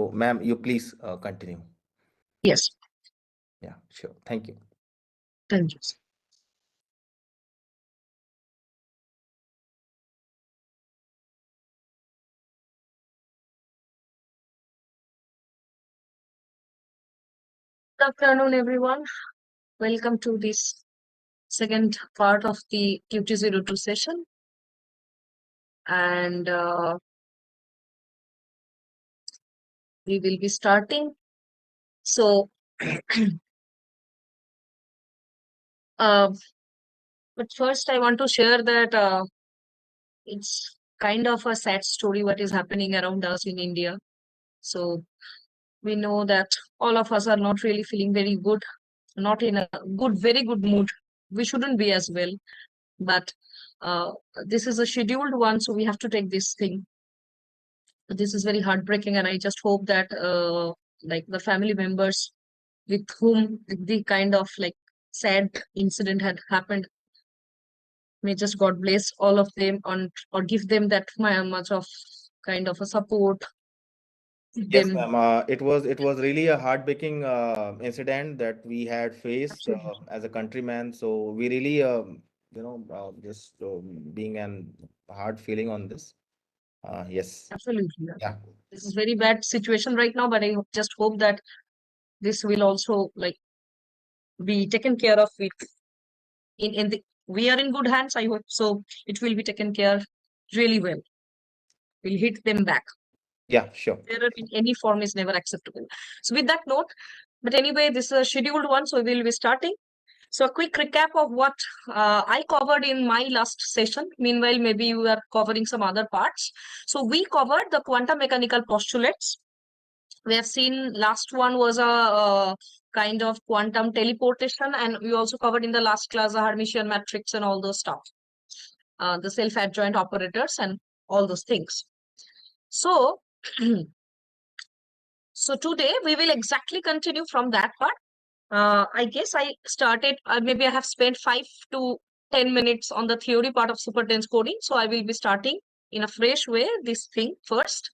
So, ma'am, you please continue. Yes, Yeah, sure. Thank you. thank you. Good afternoon, everyone. Welcome to this second part of the QT-02 session. And we will be starting. So, but first I want to share that it's kind of a sad story what is happening around us in India. So we know that all of us are not really feeling very good, not in a very good mood. We shouldn't be as well. But this is a scheduled one, so we have to take this thing. This is very heartbreaking, and I just hope that like the family members with whom the kind of like sad incident had happened, may just God bless all of them on or give them that much of kind of a support. Yes, Them ma'am. It was really a heartbreaking incident that we had faced as a countryman. So we really just being an hard feeling on this. Yes. absolutely. Yeah. This is very bad situation right now, but I just hope that this will also like be taken care of with in the we are in good hands. I hope so. It will be taken care really well. We'll hit them back. Yeah, sure. Error in any form is never acceptable. So with that note, but anyway, this is a scheduled one, so we will be starting. So a quick recap of what I covered in my last session. Meanwhile, maybe you are covering some other parts. So we covered the quantum mechanical postulates. We have seen last one was a kind of quantum teleportation, and we also covered in the last class a Hermitian matrix and all those stuff, the self-adjoint operators and all those things. So, so today we will exactly continue from that part. I guess I started, maybe I have spent 5 to 10 minutes on the theory part of superdense coding. So I will be starting in a fresh way this thing first,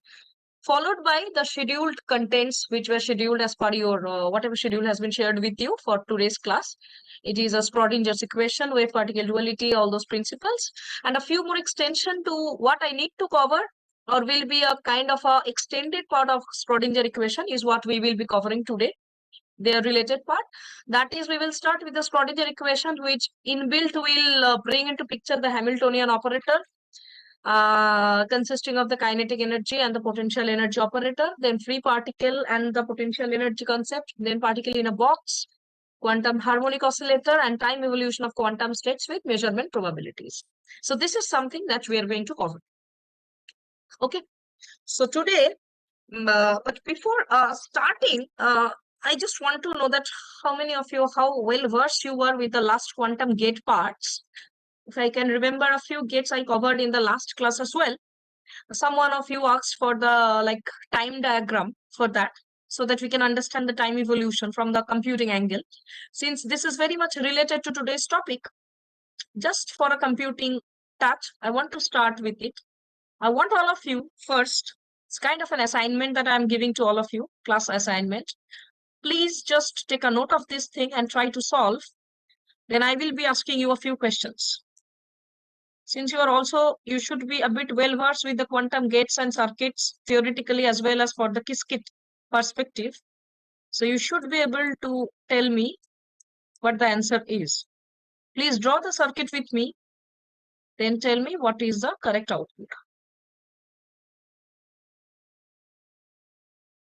followed by the scheduled contents which were scheduled as per your whatever schedule has been shared with you for today's class. It is a Schrodinger's equation, wave particle duality, all those principles, and a few more extension to what I need to cover or will be a kind of a extended part of Schrodinger equation is what we will be covering today. Their related part, that is, we will start with the Schrodinger equation, which inbuilt will bring into picture the Hamiltonian operator, consisting of the kinetic energy and the potential energy operator, then free particle and the potential energy concept, then particle in a box, quantum harmonic oscillator, and time evolution of quantum states with measurement probabilities. So this is something that we are going to cover. Okay, so today, but before starting, I just want to know that how many of you, how well versed you were with the last quantum gate parts. If I can remember a few gates I covered in the last class as well. Some one of you asked for the like time diagram for that, so that we can understand the time evolution from the computing angle. Since this is very much related to today's topic, just for a computing touch, I want to start with it. I want all of you first, it's kind of an assignment that I'm giving to all of you, class assignment. Please just take a note of this thing and try to solve. Then I will be asking you a few questions. Since you are also, you should be a bit well versed with the quantum gates and circuits theoretically as well as for the Qiskit perspective. So you should be able to tell me what the answer is. Please draw the circuit with me. Then tell me what is the correct output.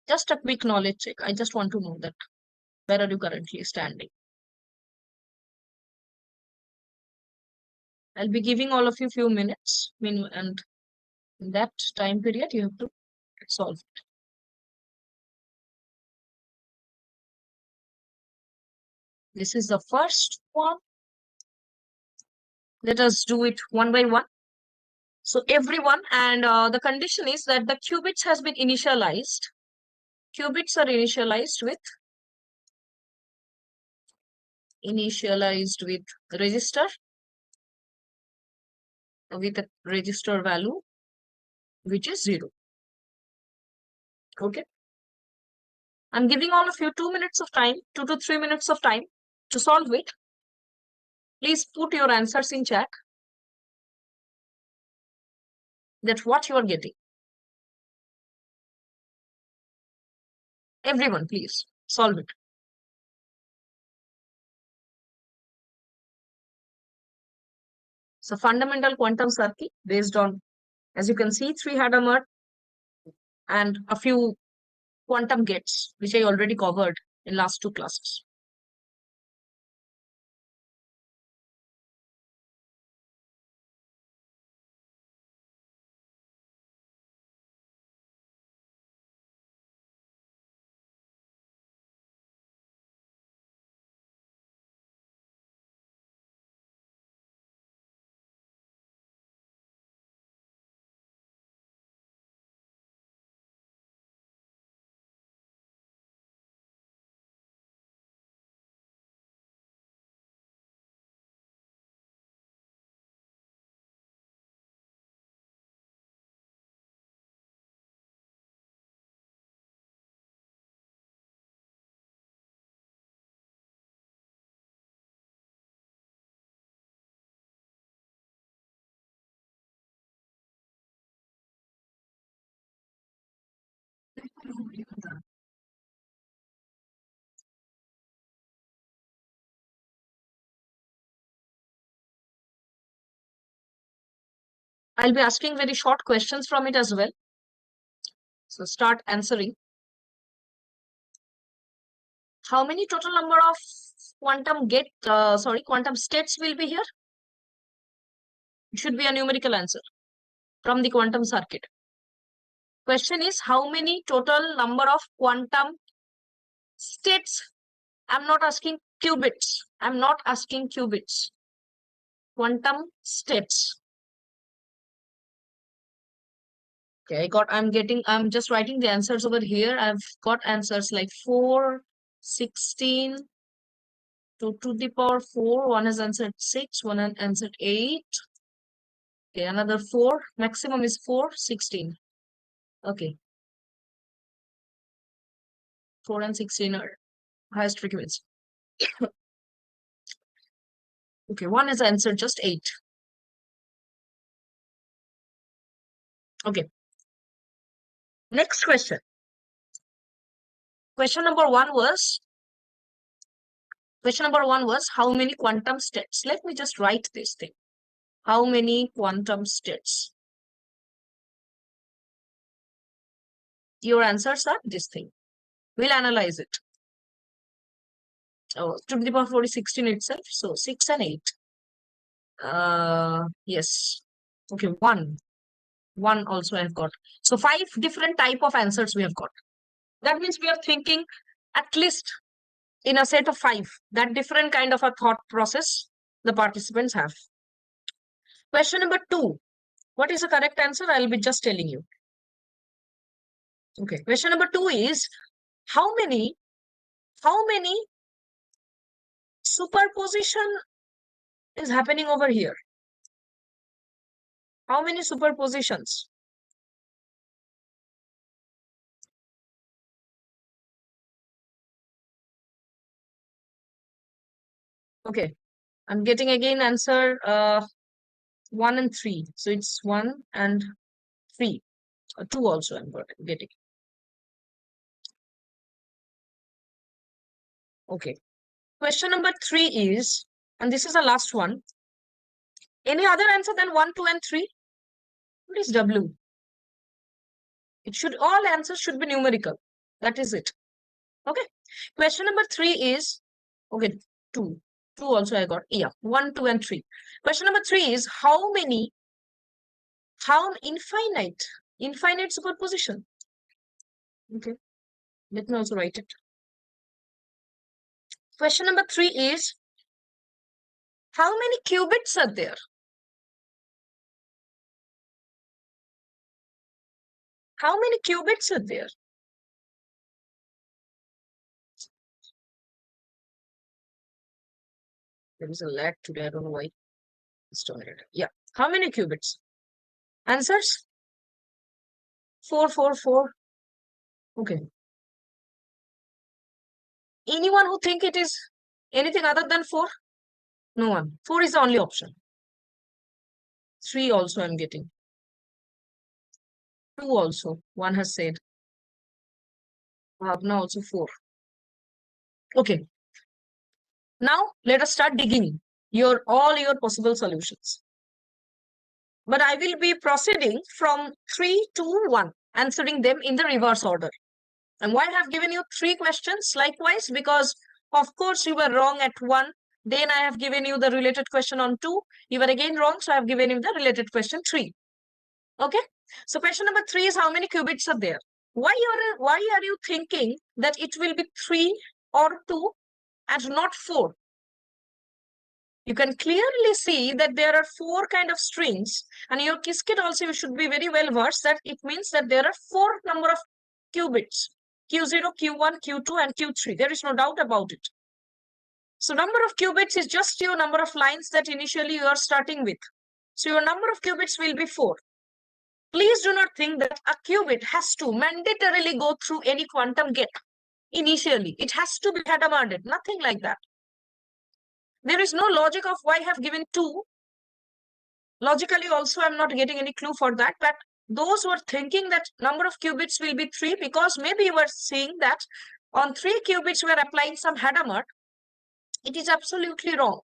Just a quick knowledge check. I just want to know that. Where are you currently standing? I'll be giving all of you few minutes. And in that time period, you have to solve it. This is the first one. Let us do it one by one. So everyone, and the condition is that the qubits has been initialized. Qubits are initialized with register, with a register value which is 0. Okay. I'm giving all of you 2 minutes of time, 2 to 3 minutes of time to solve it. Please put your answers in chat. That's what you are getting. Everyone, please solve it. So fundamental quantum circuit based on, as you can see, 3 Hadamard and a few quantum gates, which I already covered in last 2 classes. I'll be asking very short questions from it as well. So start answering. How many total number of quantum states will be here? It should be a numerical answer from the quantum circuit. Question is, how many total number of quantum states? I'm not asking qubits. I'm not asking qubits. Quantum states. Okay, I'm just writing the answers over here. I've got answers like 4, 16, 2 to the power 4. One has answered 6, one has answered 8. Okay, another 4. Maximum is 4, 16. Okay. 4 and 16 are highest frequency. Okay, one has answered just 8. Okay. Next question. Question number one was how many quantum states? Let me just write this thing. How many quantum states? Your answers are this thing. We'll analyze it. Oh, to the power 4 is 16 itself. So 6 and 8. Yes. Okay, 1. 1 also I've got. So 5 different type of answers we have got. That means we are thinking at least in a set of 5. That different kind of a thought process the participants have. Question number 2. What is the correct answer? I'll be just telling you. Okay. Question number 2 is how many superposition is happening over here? How many superpositions? Okay. I'm getting again answer 1 and 3. So it's 1 and 3. 2 also I'm getting. Okay. Question number 3 is, and this is the last one. Any other answer than 1, 2, and 3? What is W? All answers should be numerical. That is it. Okay. Question number 3 is, okay, 2. 2 also I got. Yeah, 1, 2, and 3. Question number 3 is how infinite superposition. Okay. Let me also write it. Question number 3 is how many qubits are there? How many qubits are there? There is a lag today. I don't know why. Just a minute. Yeah. How many qubits? Answers? 4, 4, 4. Okay. Anyone who think it is anything other than 4? No one. 4 is the only option. 3 also I'm getting. 2 also, one has said. Bhavna also 4. Okay. Now let us start digging all your possible solutions. But I will be proceeding from 3 to 1, answering them in the reverse order. And why I have given you 3 questions likewise? Because of course you were wrong at 1. Then I have given you the related question on 2. You were again wrong, so I have given you the related question 3. Okay. So question number 3 is how many qubits are there? Why are you thinking that it will be 3 or 2 and not 4? You can clearly see that there are 4 kind of strings, and your Qiskit also you should be very well versed that it means that there are 4 number of qubits, Q0, Q1, Q2 and Q3. There is no doubt about it. So number of qubits is just your number of lines that initially you are starting with. So your number of qubits will be 4. Please do not think that a qubit has to mandatorily go through any quantum gate initially. It has to be Hadamarded, nothing like that. There is no logic of why I have given 2. Logically also I'm not getting any clue for that, but those who are thinking that number of qubits will be 3 because maybe you are seeing that on 3 qubits we are applying some Hadamard, it is absolutely wrong.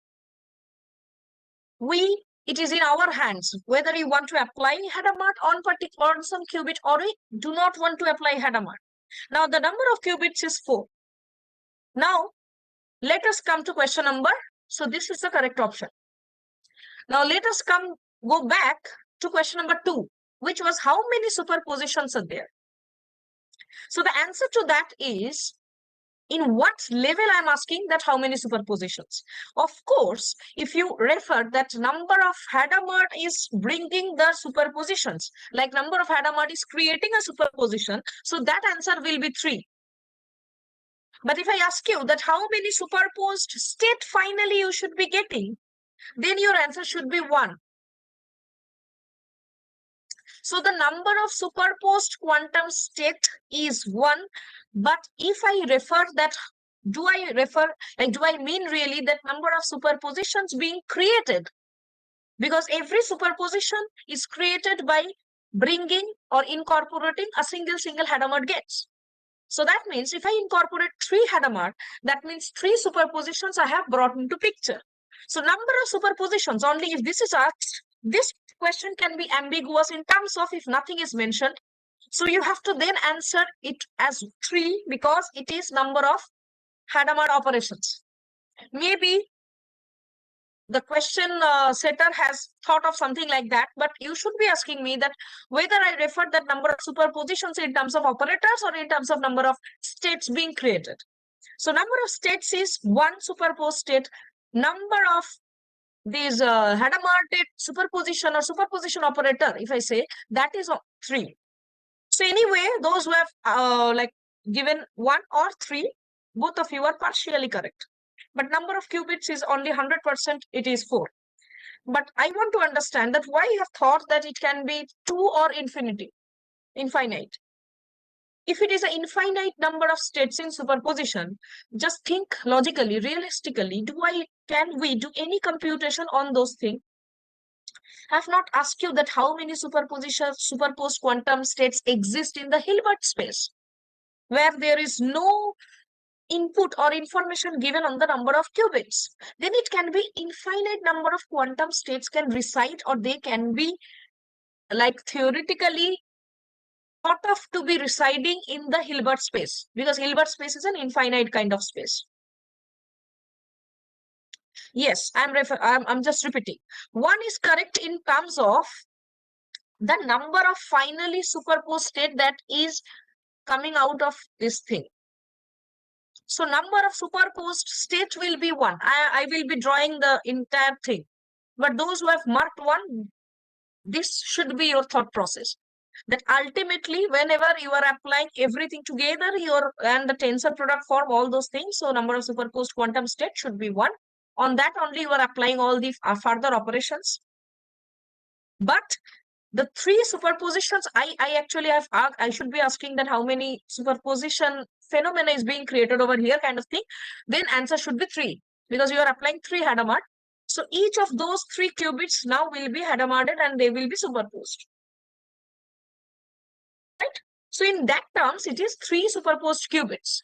It is in our hands whether you want to apply Hadamard on some qubit or we do not want to apply Hadamard. Now the number of qubits is 4. Now let us come to question number. So this is the correct option. Now let us go back to question number 2, which was how many superpositions are there? So the answer to that is, in what level I'm asking that how many superpositions? Of course, if you refer that number of Hadamard is bringing the superpositions, like number of Hadamard is creating a superposition, so that answer will be 3. But if I ask you that how many superposed state finally you should be getting, then your answer should be 1. So the number of superposed quantum state is 1. But if I refer that, do I mean really that number of superpositions being created? Because every superposition is created by bringing or incorporating a single Hadamard gates. So that means if I incorporate 3 Hadamard, that means 3 superpositions I have brought into picture. So number of superpositions, only if this is asked, this question can be ambiguous in terms of if nothing is mentioned. So you have to then answer it as 3 because it is number of Hadamard operations. Maybe the question setter has thought of something like that, but you should be asking me that whether I refer that number of superpositions in terms of operators or in terms of number of states being created. So number of states is 1 superposed state. Number of these Hadamarded superposition or superposition operator, if I say, that is 3. So anyway, those who have given 1 or 3, both of you are partially correct. But number of qubits is only 100%, it is 4. But I want to understand that why you have thought that it can be 2 or infinite. If it is an infinite number of states in superposition, just think logically, realistically, can we do any computation on those things? I have not asked you that how many superposed quantum states exist in the Hilbert space, where there is no input or information given on the number of qubits. Then it can be infinite number of quantum states can reside, or they can be like theoretically thought of to be residing in the Hilbert space, because Hilbert space is an infinite kind of space. Yes, I'm just repeating. 1 is correct in terms of the number of finally superposed state that is coming out of this thing. So number of superposed state will be 1. I will be drawing the entire thing. But those who have marked 1, this should be your thought process. That ultimately, whenever you are applying everything together, and the tensor product form, all those things, so number of superposed quantum state should be 1. On that only you are applying all the further operations. But the three superpositions, I should be asking that how many superposition phenomena is being created over here kind of thing. Then answer should be 3 because you are applying 3 Hadamard. So each of those 3 qubits now will be Hadamarded and they will be superposed. Right? So in that terms, it is 3 superposed qubits.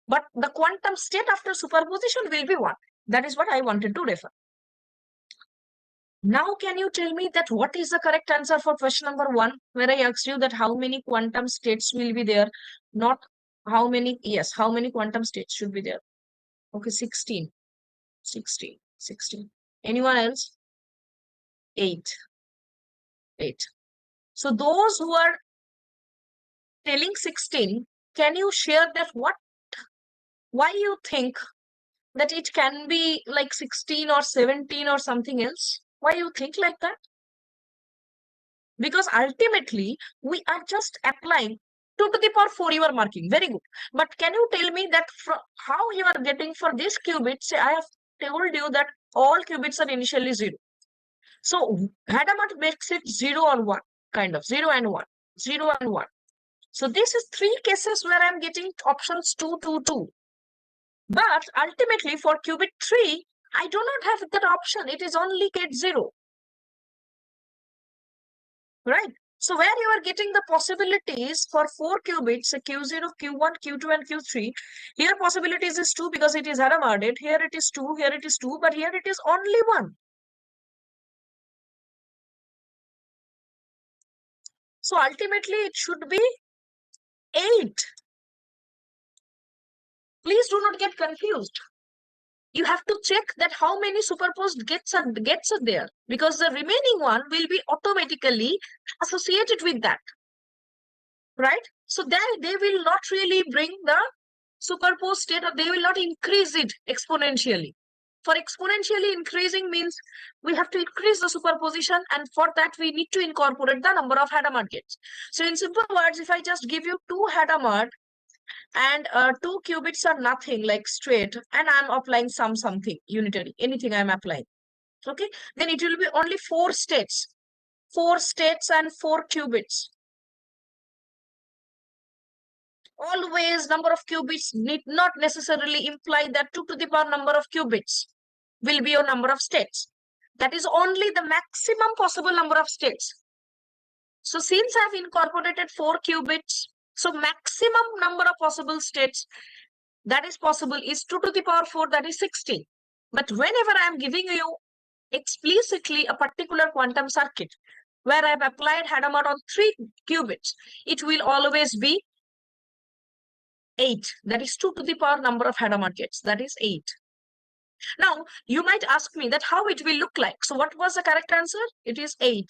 But the quantum state after superposition will be 1. That is what I wanted to refer. Now, can you tell me that what is the correct answer for question number 1, where I asked you that how many quantum states will be there, not how many, yes, how many quantum states should be there? Okay, 16, 16, 16. Anyone else? 8, 8. So those who are telling 16, can you share that why you think that it can be like 16 or 17 or something else? Why you think like that? Because ultimately we are just applying 2 to the power 4 you are marking. Very good. But can you tell me that how you are getting for this qubit? Say I have told you that all qubits are initially 0. So Hadamard makes it 0 or 1, kind of 0 and 1, 0 and 1. So this is 3 cases where I'm getting options 2, 2, 2. But ultimately for qubit 3, I do not have that option. It is only gate 0. Right? So where you are getting the possibilities for 4 qubits, Q0, Q1, Q2, and Q3, here possibilities is 2 because it is Hadamarded. Here it is 2, here it is 2, but here it is only 1. So ultimately it should be 8. Please do not get confused. You have to check that how many superposed gates are there, because the remaining one will be automatically associated with that. Right? So they will not really bring the superposed state, or they will not increase it exponentially. For exponentially increasing means we have to increase the superposition, and for that we need to incorporate the number of Hadamard gates. So in simple words, if I just give you 2 Hadamard and 2 qubits are nothing like straight, and I'm applying something unitary, anything I'm applying, okay, then it will be only 4 states. 4 states and 4 qubits. Always number of qubits need not necessarily imply that 2 to the power number of qubits will be your number of states. That is only the maximum possible number of states. So since I've incorporated 4 qubits, so maximum number of possible states that is possible is 2 to the power 4, that is 16. But whenever I'm giving you explicitly a particular quantum circuit where I've applied Hadamard on 3 qubits, it will always be 8. That is 2 to the power number of Hadamard gates. That is 8. Now, you might ask me that how it will look like. So what was the correct answer? It is 8.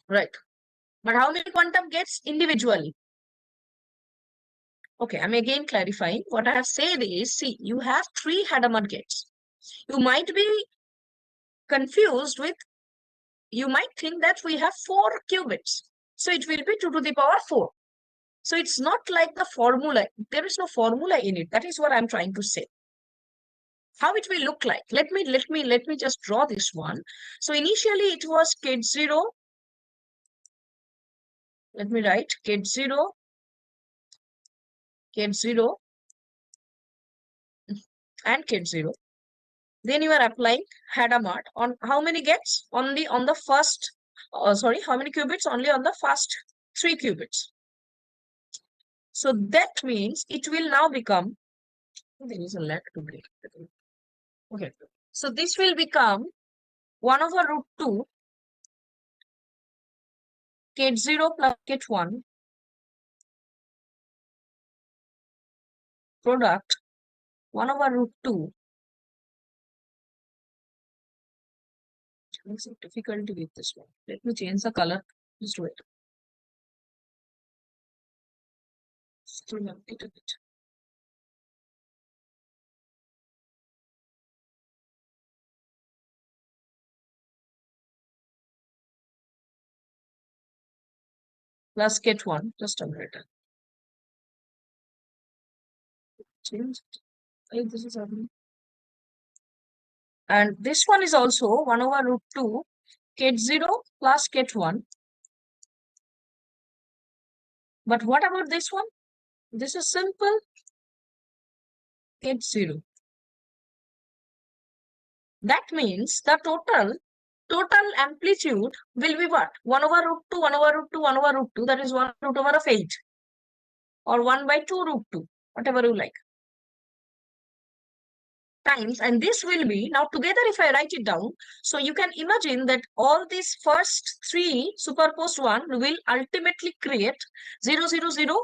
Right. But how many quantum gates individually? Okay, I'm again clarifying. What I have said is, see, you have 3 Hadamard gates. You might be confused with, you might think that we have 4 qubits. So it will be 2 to the power 4. So it's not like the formula. There is no formula in it. That is what I'm trying to say. How it will look like. Let me just draw this one. So initially it was gate 0. Let me write gate 0, gate 0, and gate 0. Then you are applying Hadamard on how many gates? Only on the first, how many qubits? Only on the first 3 qubits. So that means it will now become, there is a lag to break. Okay. So this will become 1 over root 2 gate 0 plus gate 1 product 1 over root 2. Makes it difficult with this one. Let me change the color. Just wait. Still empty a bit. Plus gate 1. Just a minute. Change it. Hey, this is happening. And this one is also 1 over root 2 QT-0 plus QT-1. But what about this one? This is simple. QT-0. That means the total amplitude will be what? 1 over root 2, 1 over root 2, 1 over root 2. That is 1 root over of 8. Or 1 by 2 root 2. Whatever you like. Times, and this will be, now together if I write it down, so you can imagine that all these first three superposed one will ultimately create 0, 0, 0,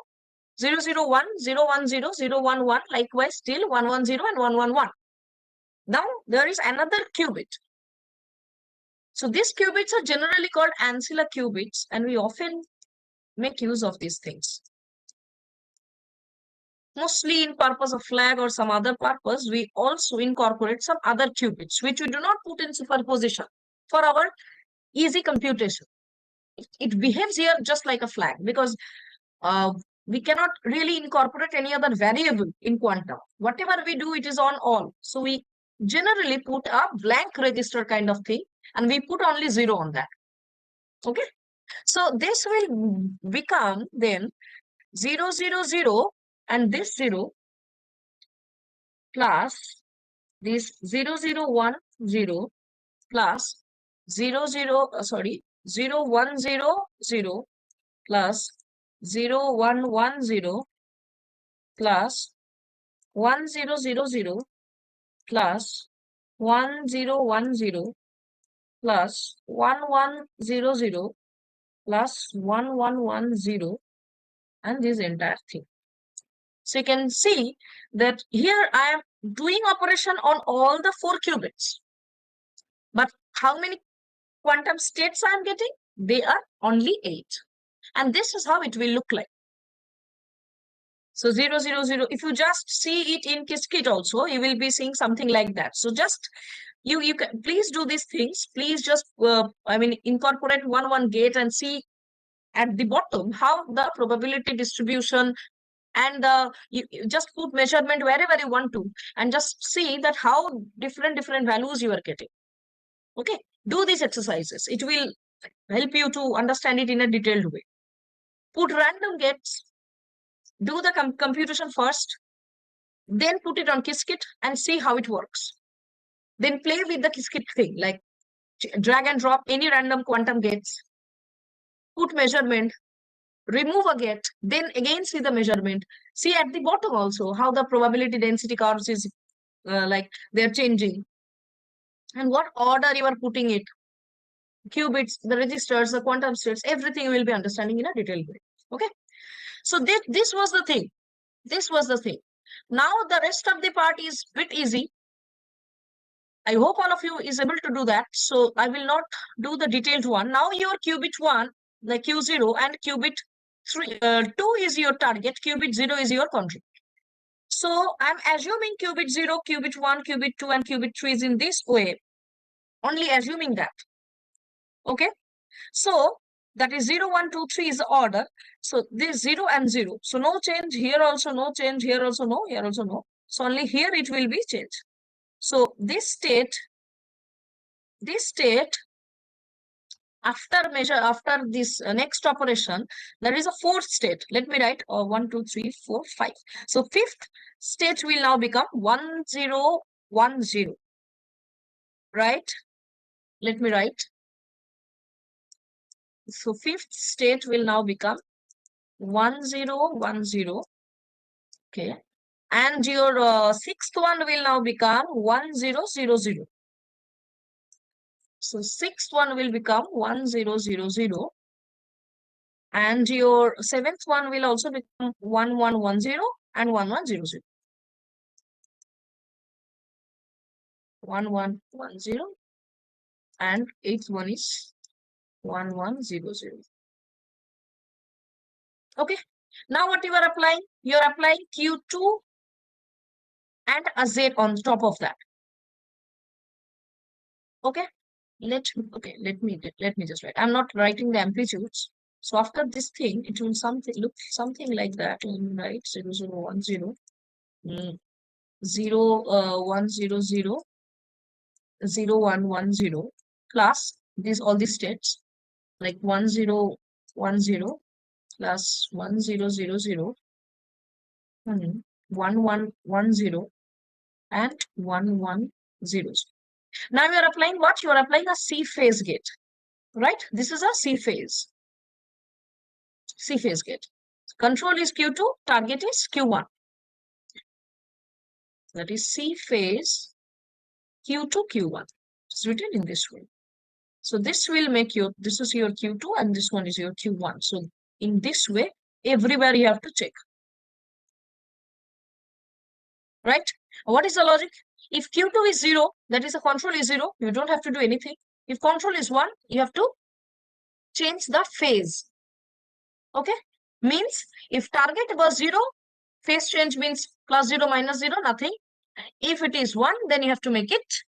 0, 0, 1, 0, 1, 0, 0, 1, 1, likewise still 1, 1, 0 and 1, 1, 1. Now there is another qubit. So these qubits are generally called ancilla qubits, and we often make use of these things. Mostly in purpose of flag or some other purpose, we also incorporate some other qubits, which we do not put in superposition for our easy computation. It behaves here just like a flag because we cannot really incorporate any other variable in quantum. Whatever we do, it is on all. So we generally put a blank register kind of thing, and we put only 0 on that. Okay. So this will become then 0, 0, 0, and this 0 plus this 0, 0, 1, 0 plus 0, 0, 0, 1, 0, 0 plus 0, 1, 1, 0 plus 1, 0, 0, 0 plus 1, 0, 1, 0 plus 1, 1, 0, 0 plus 1, 1, 1, 0, and this entire thing. So you can see that here I am doing operation on all the 4 qubits. But how many quantum states I am getting? They are only 8. And this is how it will look like. So 0, 0, 0. If you just see it in Qiskit also, you will be seeing something like that. So just you can please do these things. Please just incorporate one gate and see at the bottom how the probability distribution, and you just put measurement wherever you want to, and just see that how different values you are getting. Okay, do these exercises. It will help you to understand it in a detailed way. Put random gates, do the computation first, then put it on Qiskit and see how it works. Then play with the Qiskit thing, like drag and drop any random quantum gates, put measurement, remove a gate, then again see the measurement. See at the bottom also how the probability density curves is like they're changing, and what order you are putting it, qubits, the registers, the quantum states, everything you will be understanding in a detailed way. Okay, so this was the thing. This was the thing. Now the rest of the part is bit easy. I hope all of you is able to do that. So I will not do the detailed one. Now your qubit 1, the Q0, and qubit 2 is your target, qubit 0 is your control. So I'm assuming qubit 0, qubit 1, qubit 2, and qubit 3 is in this way. Only assuming that. Okay. So that is 0, 1, 2, 3 is the order. So this 0 and 0. So no change here also, no change here also, no, here also no. So only here it will be changed. So this state after this next operation, there is a fourth state. Let me write 1, 2, 3, 4, 5. So fifth state will now become 1, 0, 1, 0. Right? Let me write. So fifth state will now become 1, 0, 1, 0. Okay. And your sixth one will now become 1, 0, 0, 0. So sixth one will become 1, 0, 0, 0. And your seventh one will also become 1, 1, 1, 0 and 1, 1, 0, 0. 1, 1, 1, 0. And eighth one is 1, 1, 0, 0. Okay. Now what you are applying? You are applying Q2 and a Z on top of that. Okay. Let me just write. I'm not writing the amplitudes. So after this thing, it will look something like that. Let me write 0, 0, 1, 0. 0, 1, 0, 0, 0, 1, 1, 0 plus all these states, like 1010 plus 1000, 1110 and 110. Now you are applying what? You are applying a C phase gate, right? This is a C phase gate. Control is Q2, target is Q1. That is C phase Q2, Q1. It's written in this way. So this will make your, this is your Q2 and this one is your Q1. So in this way, everywhere you have to check. Right? What is the logic? If Q2 is 0, that is the control is 0, you don't have to do anything. If control is 1, you have to change the phase. Okay? Means if target was 0, phase change means plus 0, minus 0, nothing. If it is 1, then you have to make it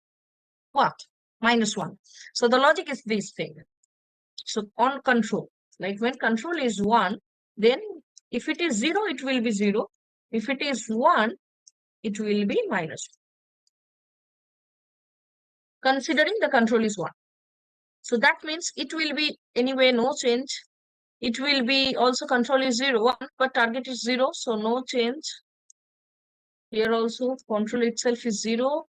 what? Minus 1. So the logic is this thing. So on control, like when control is 1, then if it is 0, it will be 0. If it is 1, it will be minus 1. Considering the control is 1. So that means it will be anyway no change. It will be also control is 0, 1, but target is 0, so no change. Here also control itself is 0.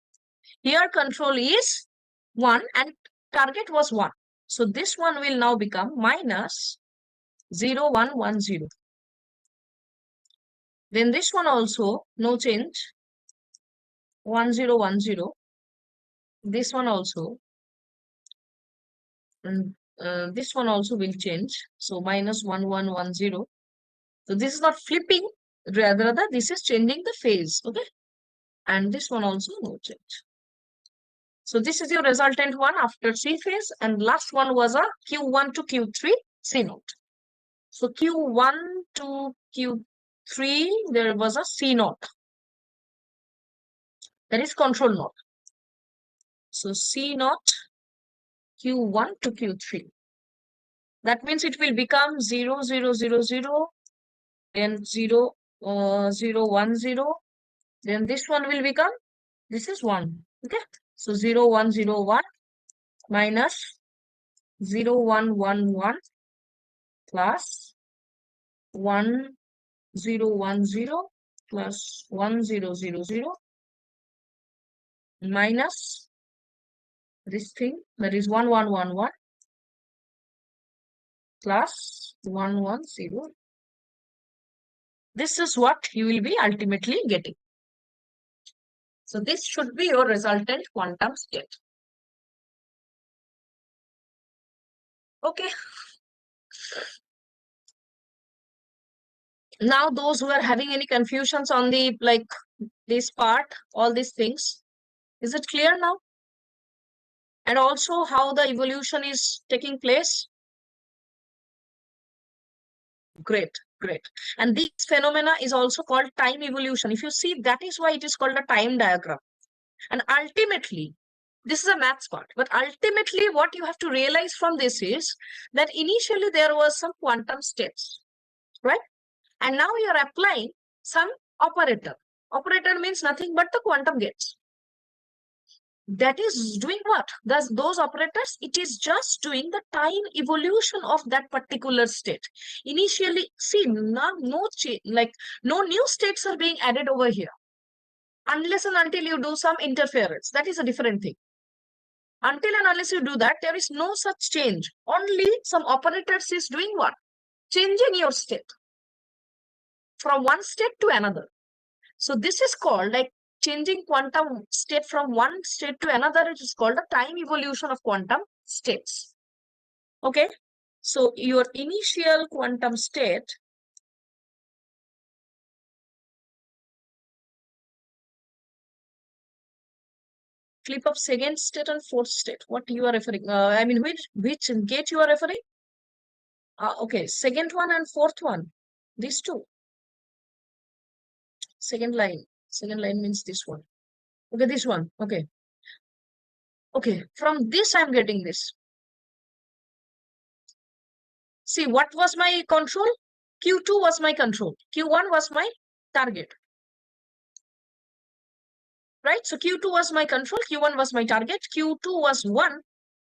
Here control is 1 and target was 1. So this one will now become minus 0, 1, 1, 0. Then this one also no change, 1, 0, 1, 0. This one also, and this one also will change. So minus 1, 1, 1, 0. So this is not flipping, rather this is changing the phase. Okay, and this one also no change. So this is your resultant one after C phase, and last one was a Q1 to Q3 C node. So Q1 to Q3, there was a C node. That is control node. So C node Q1 to Q3. That means it will become 0, 0, 0, 0, then 0, 0, 1, 0. Then this one will become, this is 1. Okay. So 0, 1, 0, 1 minus 0, 1, 1, 1 plus 1, 0, 1, 0 plus 1, 0, 0, 0 minus this thing, that is 1, 1, 1, 1 plus 1, 1, 0. This is what you will be ultimately getting. So this should be your resultant quantum state. Okay. Now those who are having any confusions on the this part, all these things, is it clear now? And also how the evolution is taking place? Great, great. And this phenomena is also called time evolution. If you see, that is why it is called a time diagram. And ultimately, this is a maths part, but ultimately what you have to realize from this is that initially there was some quantum states, right? And now you are applying some operator. Operator means nothing but the quantum gates. That is doing what? Those operators, it is just doing the time evolution of that particular state. Initially, see, now no new states are being added over here. Unless and until you do some interference, that is a different thing. Until and unless you do that, there is no such change. Only some operators is doing what? Changing your state from one state to another. So this is called like changing quantum state from one state to another. It is called a time evolution of quantum states. Okay. So your initial quantum state flip of second state and fourth state. What you are referring? I mean, which gate you are referring? Okay, second one and fourth one. These two. Second line. Second line means this one. Okay, this one. Okay. Okay, from this I'm getting this. See, what was my control? Q2 was my control. Q1 was my target. Right? So Q2 was my control. Q1 was my target. Q2 was 1.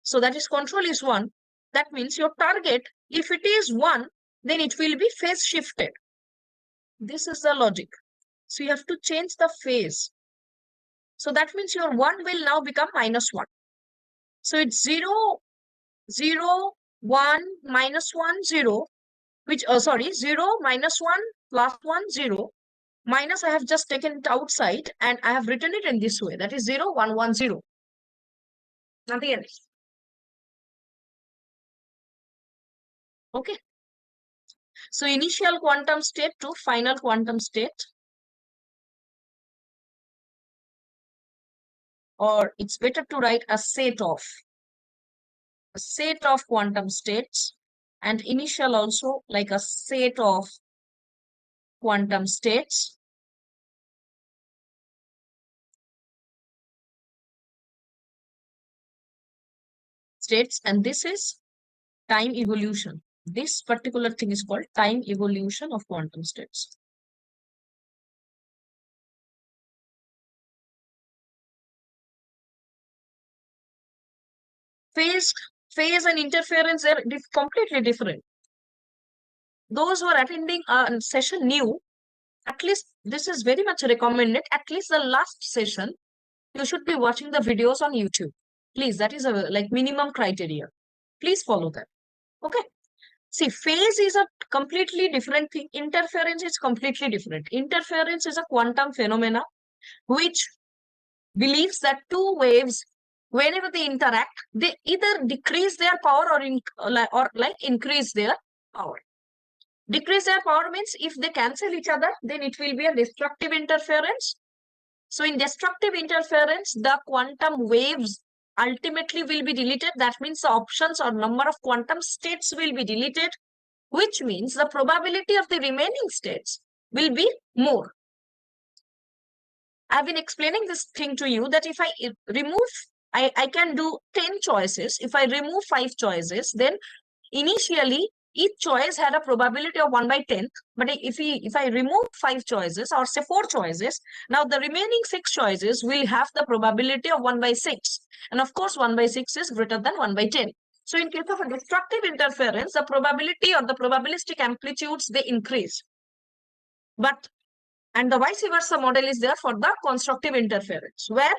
So that is control is 1. That means your target, if it is 1, then it will be phase shifted. This is the logic. So you have to change the phase. So that means your 1 will now become -1. So it's 0, 0, 1, -1, 0, which, 0, -1, +1, 0. Minus, I have just taken it outside and I have written it in this way. That is 0, 1, 1, 0. Nothing else. Okay. So initial quantum state to final quantum state. Or it's better to write a set of quantum states, and initial also like a set of quantum states. And this is time evolution. This particular thing is called time evolution of quantum states. Phase and interference are completely different. Those who are attending a session new, at least this is very much recommended. At least the last session, you should be watching the videos on YouTube. Please, that is a like minimum criteria. Please follow that. Okay. See, phase is a completely different thing. Interference is completely different. Interference is a quantum phenomena which believes that two waves, whenever they interact, they either decrease their power or increase their power. Decrease their power means if they cancel each other, then it will be a destructive interference. So in destructive interference, the quantum waves ultimately will be deleted. That means the options or number of quantum states will be deleted, which means the probability of the remaining states will be more. I've been explaining this thing to you that if I remove, I can do 10 choices. If I remove 5 choices, then initially each choice had a probability of 1 by 10. But if I remove 5 choices or say 4 choices, now the remaining 6 choices will have the probability of 1 by 6. And of course, 1 by 6 is greater than 1 by 10. So in case of a destructive interference, the probability or the probabilistic amplitudes, they increase. And the vice versa model is there for the constructive interference, where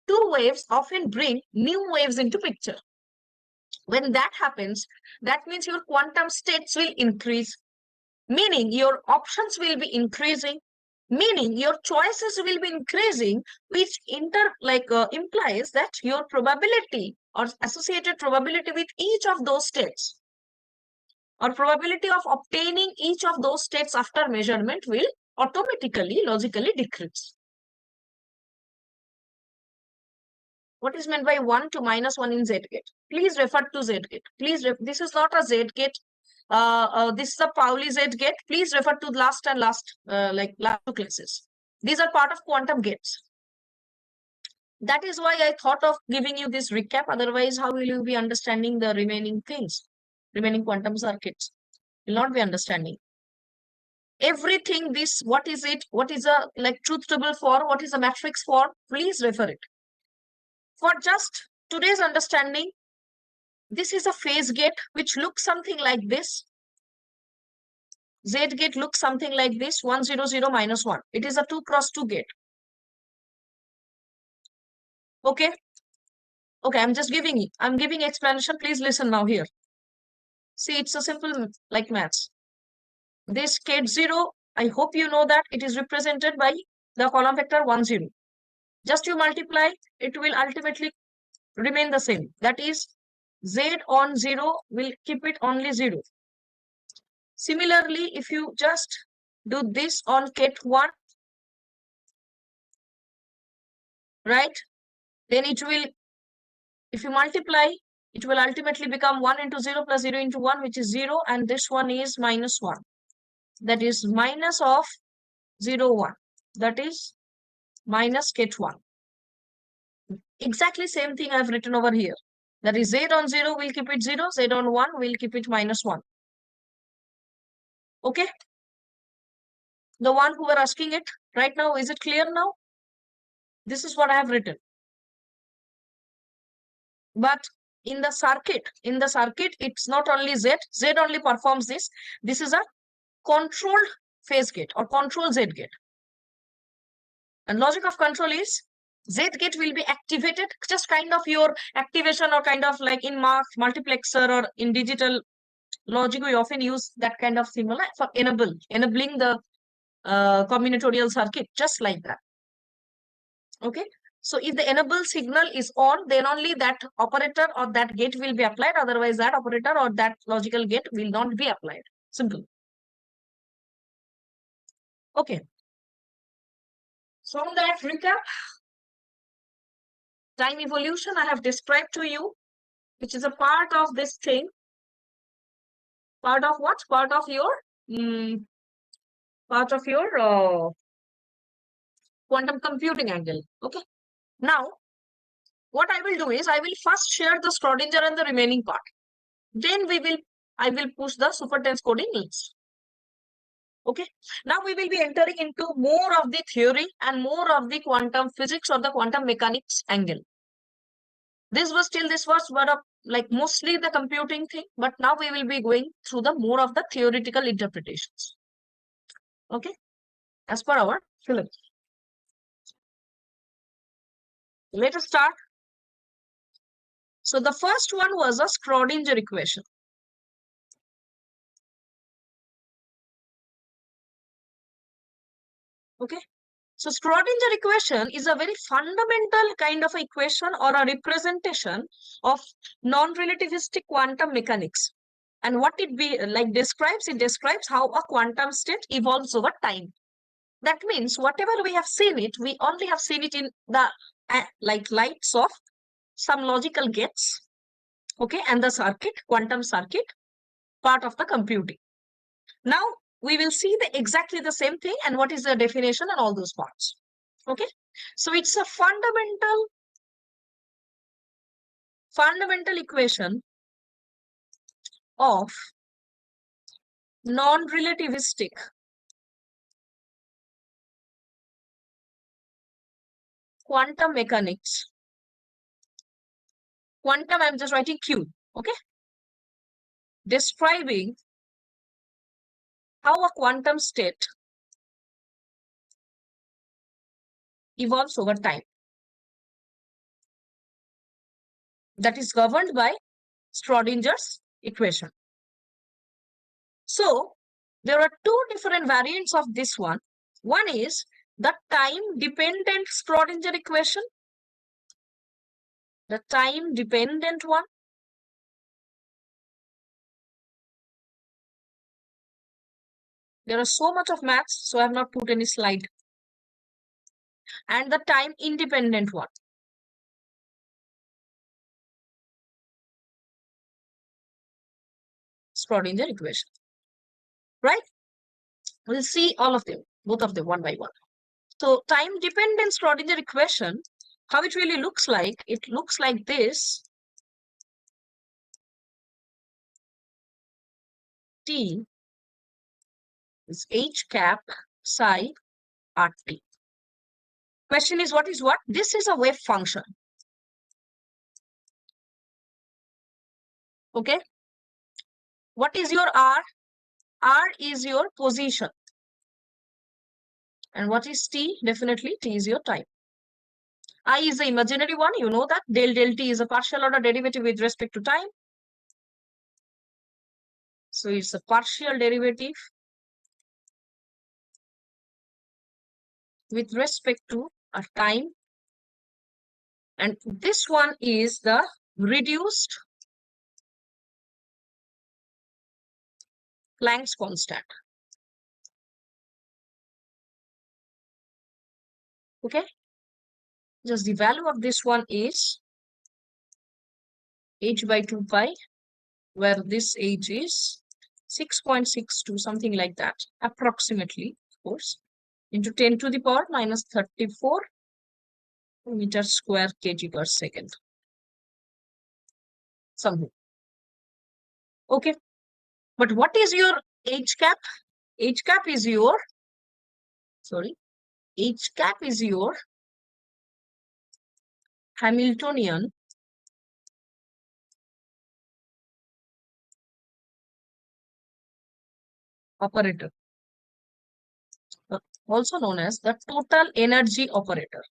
two waves often bring new waves into picture. When that happens, that means your quantum states will increase, meaning your options will be increasing, meaning your choices will be increasing, which implies that your probability or associated probability with each of those states or probability of obtaining each of those states after measurement will automatically, logically decrease. What is meant by 1 to -1 in Z-gate? Please refer to Z-gate. This is not a Z-gate. This is a Pauli Z-gate. Please refer to last two classes. These are part of quantum gates. That is why I thought of giving you this recap. Otherwise, how will you be understanding the remaining things? Remaining quantum circuits. You'll not be understanding. Everything what is it? What is a truth table for? What is a matrix for? Please refer it. For just today's understanding, this is a phase gate which looks something like this. Z gate looks something like this, 1, 0, 0, -1. It is a 2 cross 2 gate. Okay. Okay, I'm giving explanation. Please listen now here. See, it's a simple like maths. This gate 0, I hope you know that it is represented by the column vector 1, 0. Just you multiply, it will ultimately remain the same. That is, Z on 0 will keep it only 0. Similarly, if you just do this on ket 1, right, then it will, if you multiply, it will ultimately become 1 into 0 plus 0 into 1, which is 0, and this one is -1. That is minus of 0, 1. That is minus ket 1. Exactly same thing I have written over here. That is Z on 0 will keep it 0, Z on 1 will keep it -1. Okay? The one who were asking it right now, is it clear now? This is what I have written. But in the circuit, it's not only Z only performs this. This is a controlled phase gate or control Z gate. And logic of control is Z gate will be activated, just kind of your activation or kind of like in multiplexer or in digital logic, we often use that kind of symbol for enabling the combinatorial circuit, just like that. Okay. So if the enable signal is on, then only that operator or that gate will be applied. Otherwise, that operator or that logical gate will not be applied. Simple. Okay. So from that recap, time evolution I have described to you, which is a part of this thing. Part of what? Part of your quantum computing angle. Okay. Now, what I will do is I will first share the Schrodinger and the remaining part. Then I will push the super tense coding links. Okay. Now we will be entering into more of the theory and more of the quantum physics or the quantum mechanics angle. This was like mostly the computing thing, but now we will be going through the more of the theoretical interpretations. Okay. As per our syllabus. Let us start. So the first one was a Schrodinger equation. Okay. So Schrodinger equation is a very fundamental kind of equation or a representation of non-relativistic quantum mechanics. And what it describes how a quantum state evolves over time. That means whatever we have seen it, we only have seen it in the lights of some logical gates, okay, and the circuit, quantum circuit, part of the computing. Now we will see exactly the same thing and what is the definition and all those parts. Okay, so it's a fundamental equation of non-relativistic quantum mechanics. Quantum, I'm just writing Q, okay? Describing how a quantum state evolves over time. That is governed by Schrodinger's equation. So there are two different variants of this one. One is the time-dependent Schrodinger equation, the time-dependent one. There are so much of maths, so I have not put any slide. And the time-independent one. Schrodinger equation, right? We'll see all of them, both of them one by one. So time-dependent Schrodinger equation, how it really looks like, it looks like this. T is H cap psi RT. Question is what is what? This is a wave function. Okay. What is your R? R is your position. And what is T? Definitely T is your time. I is the imaginary one. You know that del T is a partial order derivative with respect to time. So it's a partial derivative with respect to a time. And this one is the reduced Planck's constant. Okay. Just the value of this one is h by 2 pi, where this h is 6.62, something like that, approximately, of course, into 10 to the power minus 34 meter square kg per second. Somehow. Okay. But what is your h cap? H cap is your, H cap is your Hamiltonian operator, also known as the total energy operator.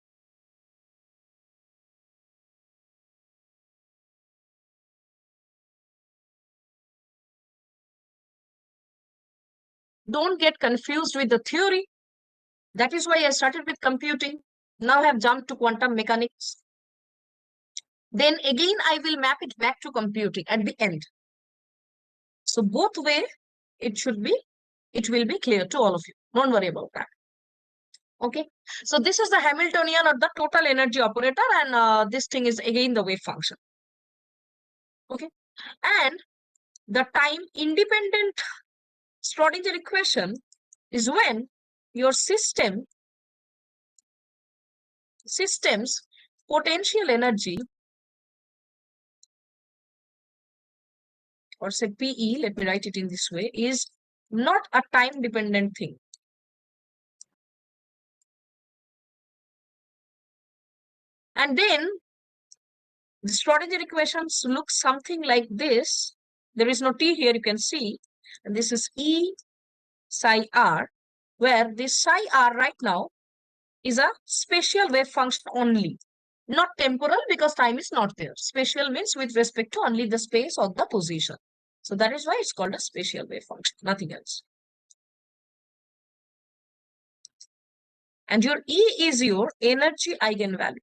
Don't get confused with the theory. That is why I started with computing. Now I have jumped to quantum mechanics. Then again, I will map it back to computing at the end. So both way, it will be clear to all of you. Don't worry about that. Okay. So this is the Hamiltonian or the total energy operator, and this thing is again the wave function. Okay. And the time independent Schrodinger equation is when your system's potential energy, or say PE, let me write it in this way, is not a time dependent thing. And then the Schrodinger equations look something like this. There is no T here, you can see. And this is E psi r, where this psi r right now is a spatial wave function only, not temporal because time is not there. Spatial means with respect to only the space or the position. So that is why it's called a spatial wave function, nothing else. And your E is your energy eigenvalue.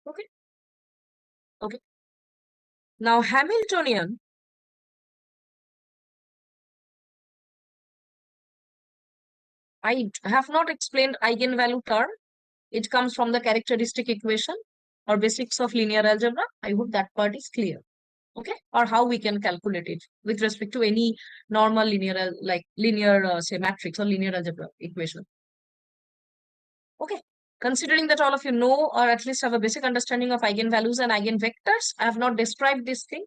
Okay. Okay. Now Hamiltonian, I have not explained eigenvalue term. It comes from the characteristic equation or basics of linear algebra. I hope that part is clear. Okay, or how we can calculate it with respect to any normal linear, like linear, say, matrix or linear algebra equation. Okay, considering that all of you know or at least have a basic understanding of eigenvalues and eigenvectors, I have not described this thing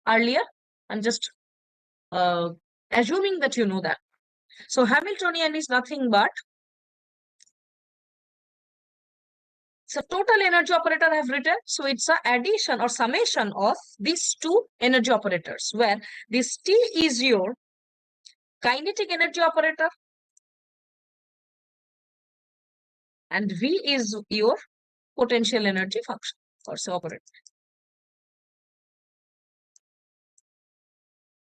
earlier. I'm just assuming that you know that. So Hamiltonian is nothing but, so total energy operator I have written. So it's a addition or summation of these two energy operators, where this T is your kinetic energy operator and V is your potential energy function or so operator.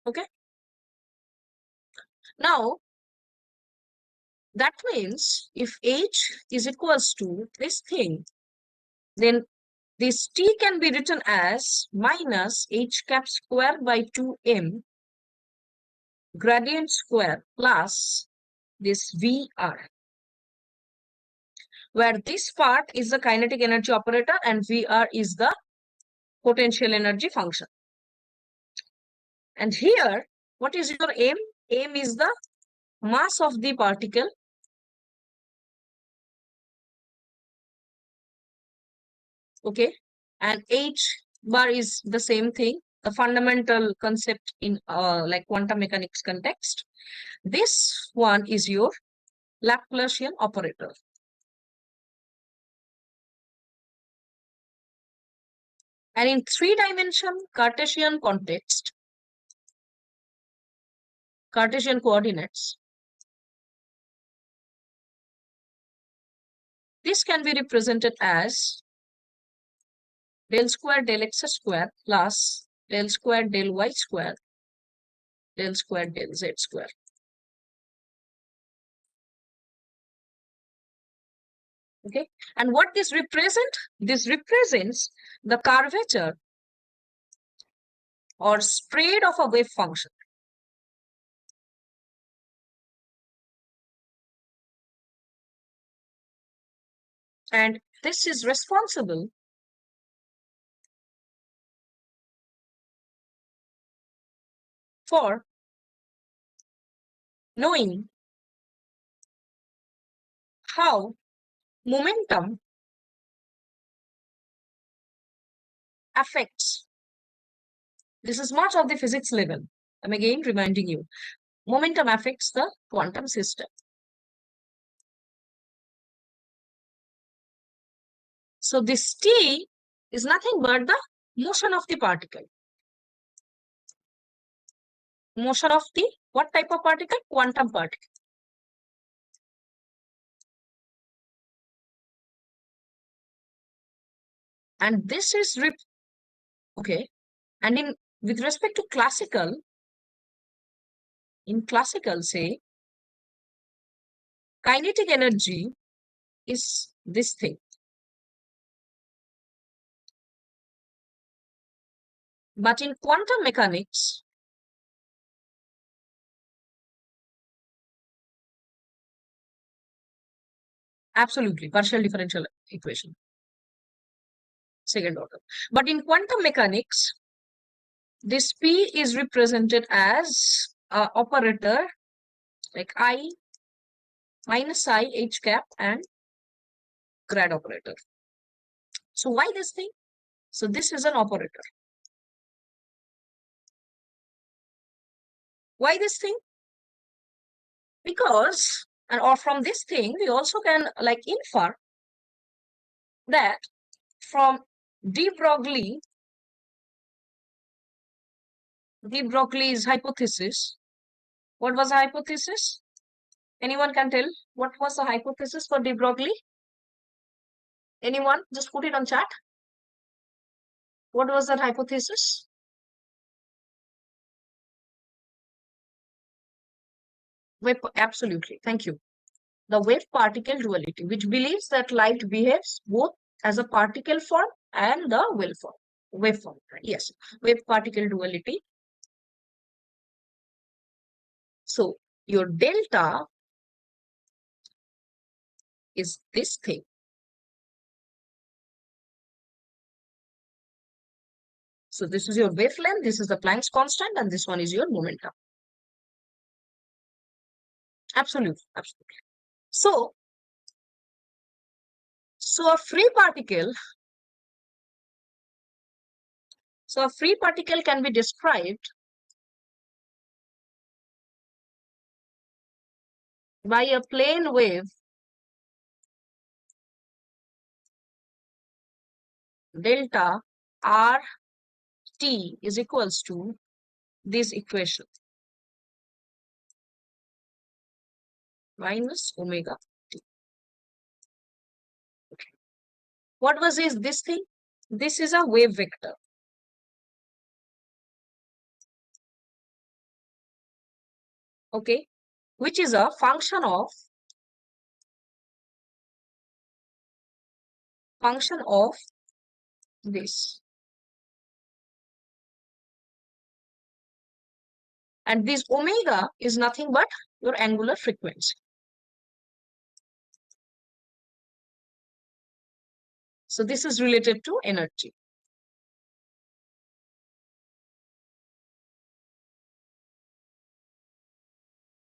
Okay. Now, that means if H is equals to this thing, then this T can be written as minus H cap square by 2m gradient square plus this VR, where this part is the kinetic energy operator and VR is the potential energy function. And here, what is your M? M is the mass of the particle. Okay. And H bar is the same thing, the fundamental concept in like quantum mechanics context. This one is your Laplacian operator. And in 3-dimension Cartesian context, Cartesian coordinates, this can be represented as del square del x square plus del square del y square del square del z square. Okay, and what this represent? This represents the curvature or spread of a wave function. And this is responsible for knowing how momentum affects. This is much of the physics level. I'm again reminding you, momentum affects the quantum system. So this T is nothing but the motion of the particle. Motion of the what type of particle? Quantum particle. And this is okay. And in with respect to classical, in classical, say, kinetic energy is this thing. But in quantum mechanics, absolutely, partial differential equation, second order. But in quantum mechanics, this P is represented as operator like I minus I H cap and grad operator. So why this thing? So this is an operator. Why this thing? Because, or from this thing, we also can like infer that from de Broglie's hypothesis. What was the hypothesis? Anyone can tell what was the hypothesis for de Broglie? Anyone? Just put it on chat. What was that hypothesis? Absolutely. Thank you. The wave-particle duality, which believes that light behaves both as a particle form and the wave form. Yes, wave-particle duality. So your delta is this thing. So this is your wavelength, this is the Planck's constant, and this one is your momentum. Absolutely, absolutely. So a free particle, can be described by a plane wave delta R T is equals to this equation minus omega t. Okay. What was this thing? This is a wave vector. Okay, which is a function of this. And this omega is nothing but your angular frequency. So this is related to energy.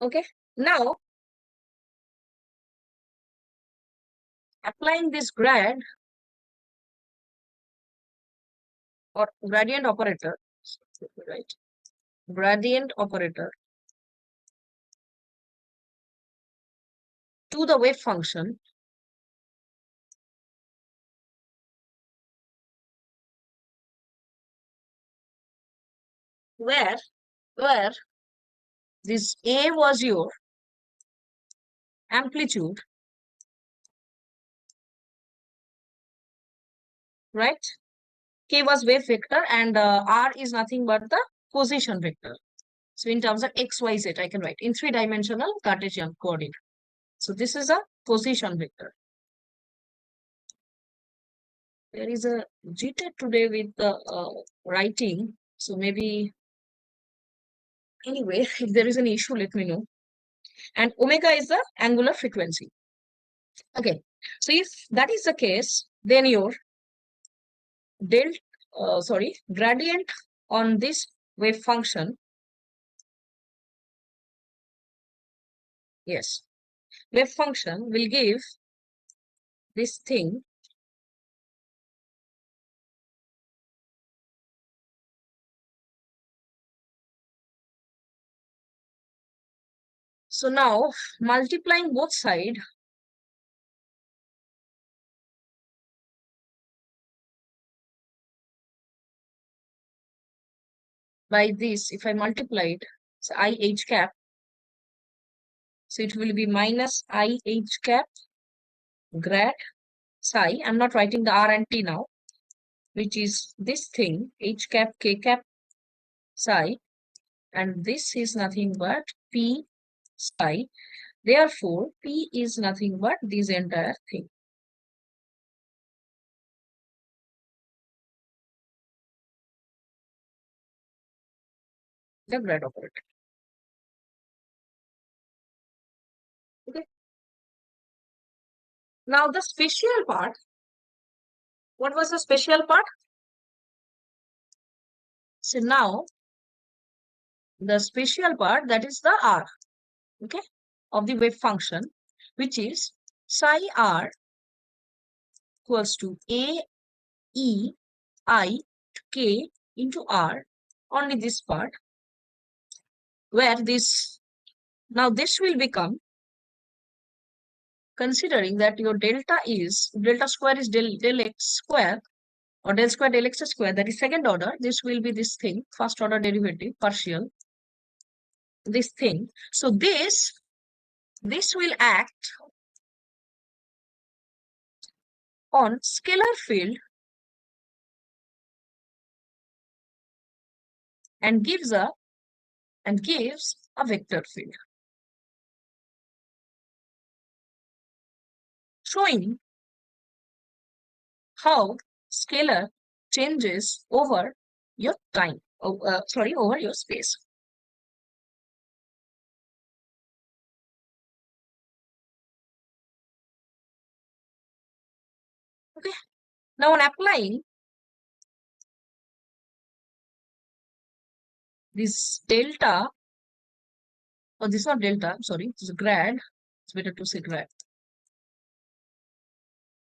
Okay, now applying this grad or gradient operator, right? Gradient operator to the wave function, where this A was your amplitude, right? K was wave vector and R is nothing but the position vector. So in terms of X, Y, Z, I can write in 3-dimensional Cartesian coordinate. So this is a position vector. There is a GTED today with the writing. So maybe, anyway, if there is an issue, let me know. And omega is the angular frequency. Okay, so if that is the case, then your gradient on this wave function, yes, wave function will give this thing so now multiplying both sides, by this, if I multiply it, so I h cap, so it will be minus I h cap grad psi. I'm not writing the r and t now, which is this thing, h cap k cap psi, and this is nothing but p psi. Therefore, p is nothing but this entire thing. The grad operator. Okay. Now the special part. What was the special part? So now the special part, that is the r, okay, of the wave function, which is psi r equals to a e I k into r, only this part, where this, now this will become, considering that your delta square is del x square, or del square del x square, that is second order, this will be this thing, first order derivative, partial, this thing. So this will act on scalar field and gives a vector field, showing how scalar changes over your time, over your space. Okay. Now on applying this delta, or this is not delta, I'm sorry, this is grad, it's better to say grad,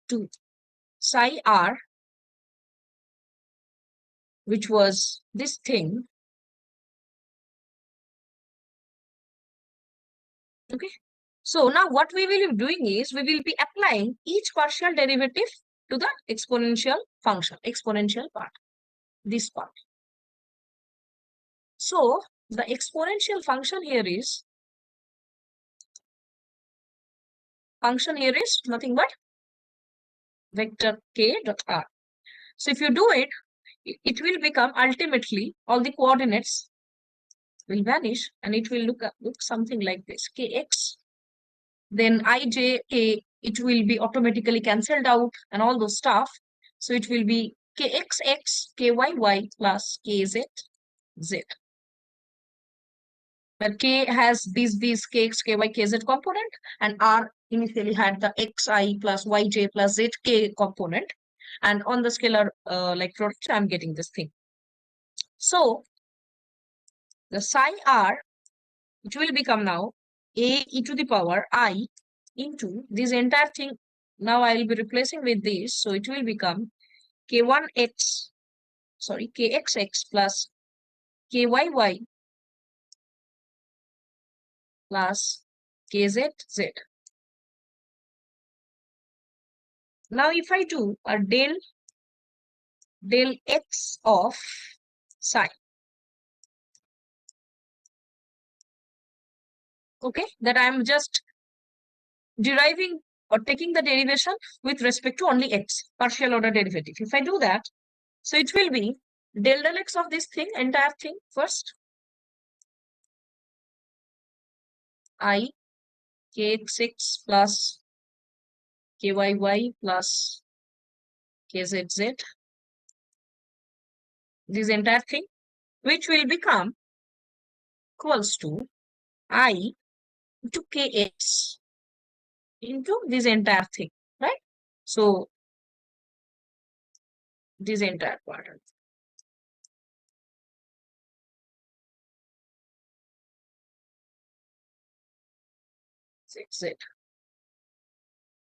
to psi r, which was this thing. Okay. So now what we will be doing is, we will be applying each partial derivative to the exponential function, exponential part, this part. So the exponential function here is nothing but vector k dot r. So if you do it, it will become, ultimately all the coordinates will vanish and it will look something like this, kx, then ij k, it will be automatically cancelled out and all those stuff. So it will be kxx kyy plus kz z, where k has these kx ky kz component, and r initially had the xi plus yj plus zk component, and on the scalar like product, I'm getting this thing. So the psi r, it will become now a e to the power I into this entire thing. Now I will be replacing with this, so it will become k1x, sorry, kxx plus kyy plus kzz. Now if I do a del x of psi, okay, that I am just deriving or taking the derivation with respect to only x, partial order derivative. If I do that, so it will be del x of this thing, entire thing, first I kxx plus kyy plus kzz, this entire thing, which will become equals to I into kx into this entire thing, right? So this entire part. Z.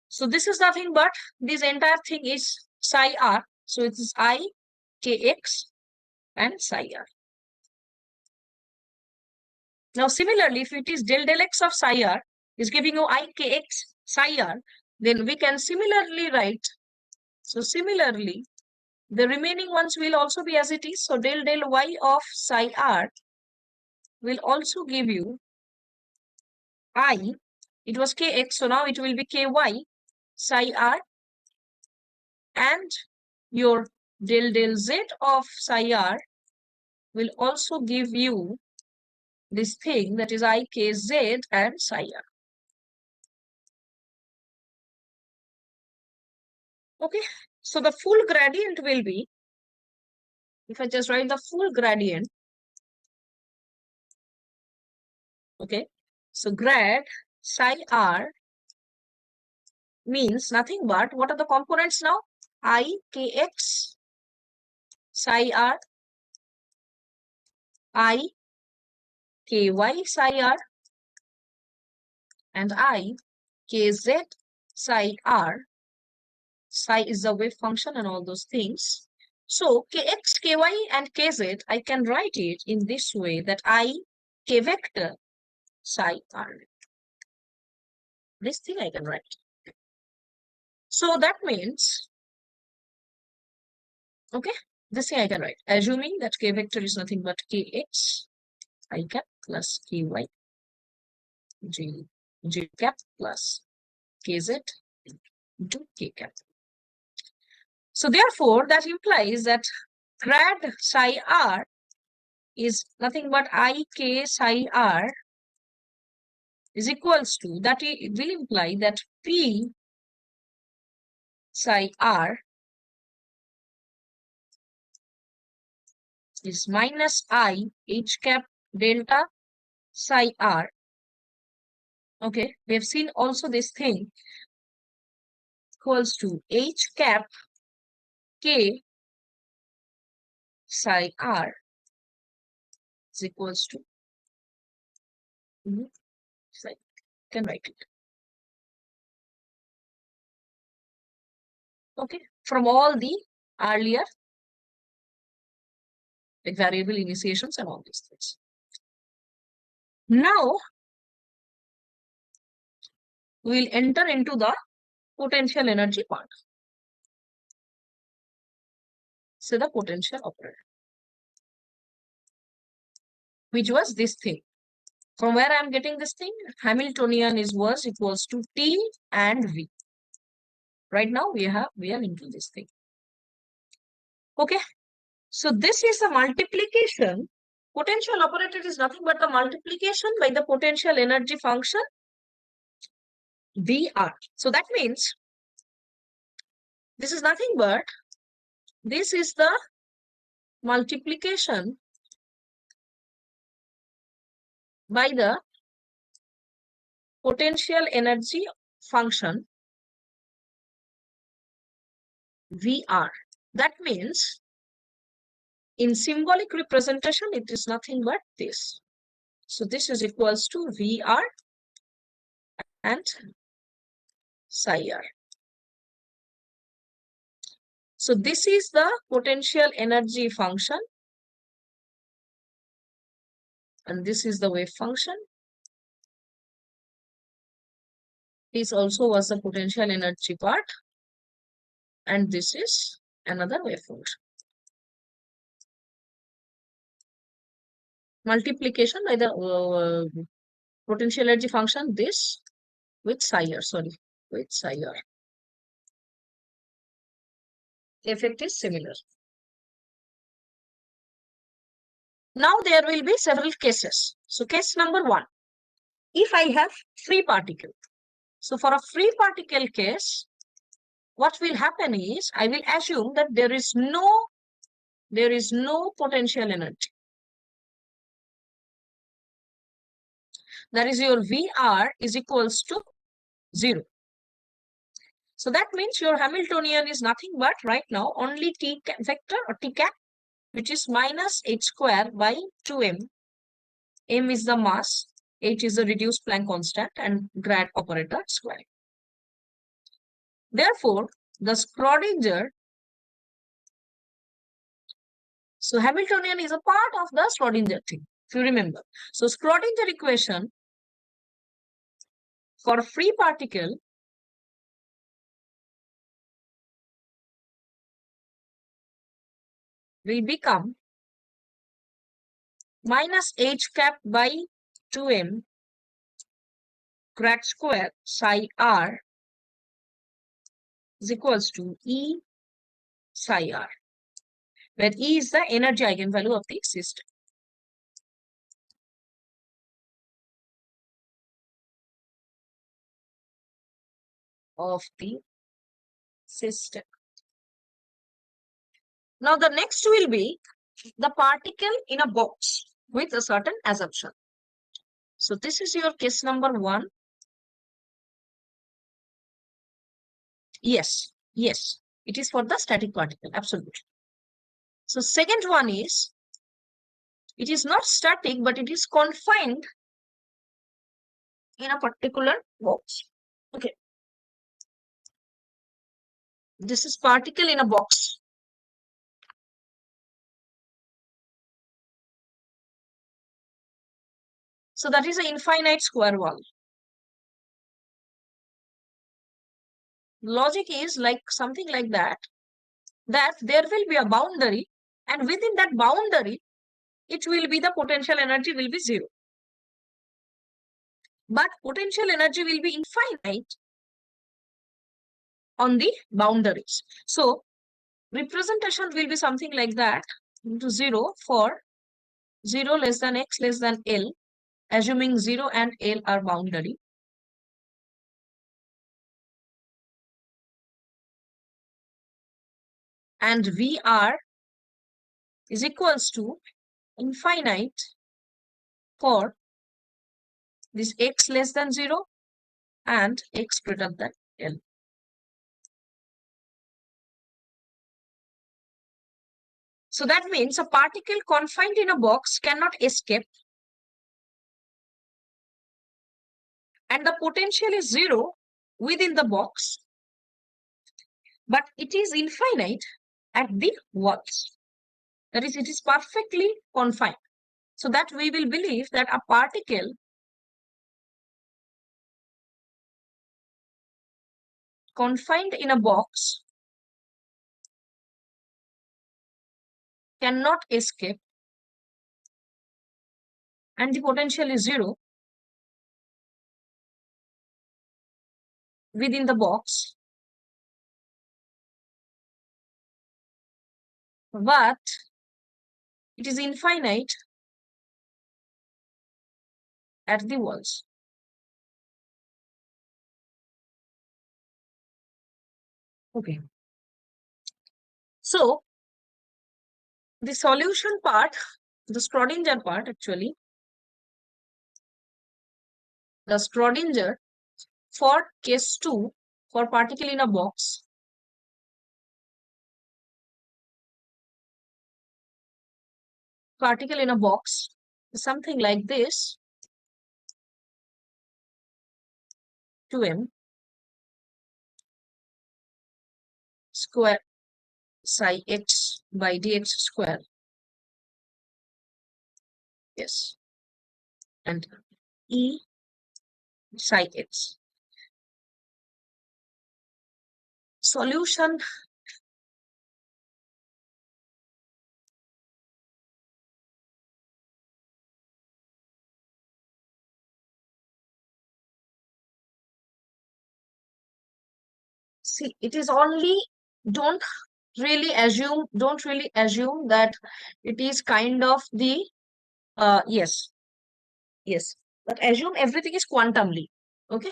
So this is nothing but, this entire thing is psi r. So it is I kx and psi r. Now similarly, if it is del x of psi r is giving you I kx psi r, then we can similarly write. So similarly, The remaining ones will also be as it is. So del y of psi r will also give you I. It was kx, so now it will be ky psi r, and your del z of psi r will also give you this thing, that is ikz and psi r. Okay, so the full gradient will be, if I just write the full gradient, okay, so grad psi r means nothing but, what are the components now? I kx psi r, I ky psi r, and I kz psi r. Psi is the wave function and all those things. So kx, ky, and kz, I can write it in this way, that I k vector psi r. This thing I can write. So that means, okay, this thing I can write, assuming that k vector is nothing but kx I cap plus ky g cap plus kz into k cap. So therefore, that implies that grad psi r is nothing but I k psi r is equals to, that it will imply that P psi r is minus I h cap delta psi r. Okay, we have seen also this thing equals to h cap k psi r is equals to, so I can write it. Okay, from all the earlier like variable initiations and all these things. Now we'll enter into the potential energy part. So the potential operator, which was this thing. From where I am getting this thing, Hamiltonian was equals to T and V. Right now we are into this thing. Okay, so this is a multiplication. Potential operator is nothing but the multiplication by the potential energy function VR. So that means this is nothing but, this is the multiplication by the potential energy function VR. That means in symbolic representation, it is nothing but this. So this is equals to VR and psi r. So this is the potential energy function, and this is the wave function. This also was the potential energy part, and this is another wave function. Multiplication by the potential energy function, this with psi r, with psi r. The effect is similar. Now there will be several cases. So case number one, if I have free particle. So for a free particle case, what will happen is, I will assume that there is no potential energy. That is, your VR is equals to 0. So that means your Hamiltonian is nothing but right now only T vector or T cap, which is minus h square by 2m. M is the mass, h is the reduced Planck constant, and grad operator square. Therefore, the Schrodinger, so Hamiltonian is a part of the Schrodinger thing, if you remember. So Schrodinger equation for a free particle will become minus h cap by 2m crack square psi r is equals to E psi r, where E is the energy eigenvalue of the system. Now the next will be the particle in a box with a certain assumption. So this is your case number 1. Yes, it is for the static particle, absolutely. So second one is, it is not static, but it is confined in a particular box. Okay. This is particle in a box. So that is an infinite square wall. Logic is like something like that there will be a boundary, and within that boundary, it will be the potential energy will be 0. But potential energy will be infinite on the boundaries. So representation will be something like that into 0 for 0 less than x less than L, assuming 0 and L are boundary. And VR is equals to infinite for this x less than 0 and x greater than L. So that means a particle confined in a box cannot escape, and the potential is 0 within the box, but it is infinite at the walls. That is, it is perfectly confined. So that we will believe that a particle confined in a box cannot escape, and the potential is 0 within the box, but it is infinite at the walls. Okay. So the solution part, the Schrodinger part actually, the Schrodinger for case 2 for particle in a box, is something like this, 2m square psi x by dx square. Yes. And E psi x. Solution. See, it is only, don't really assume that it is kind of the, yes, but assume everything is quantumly. Okay.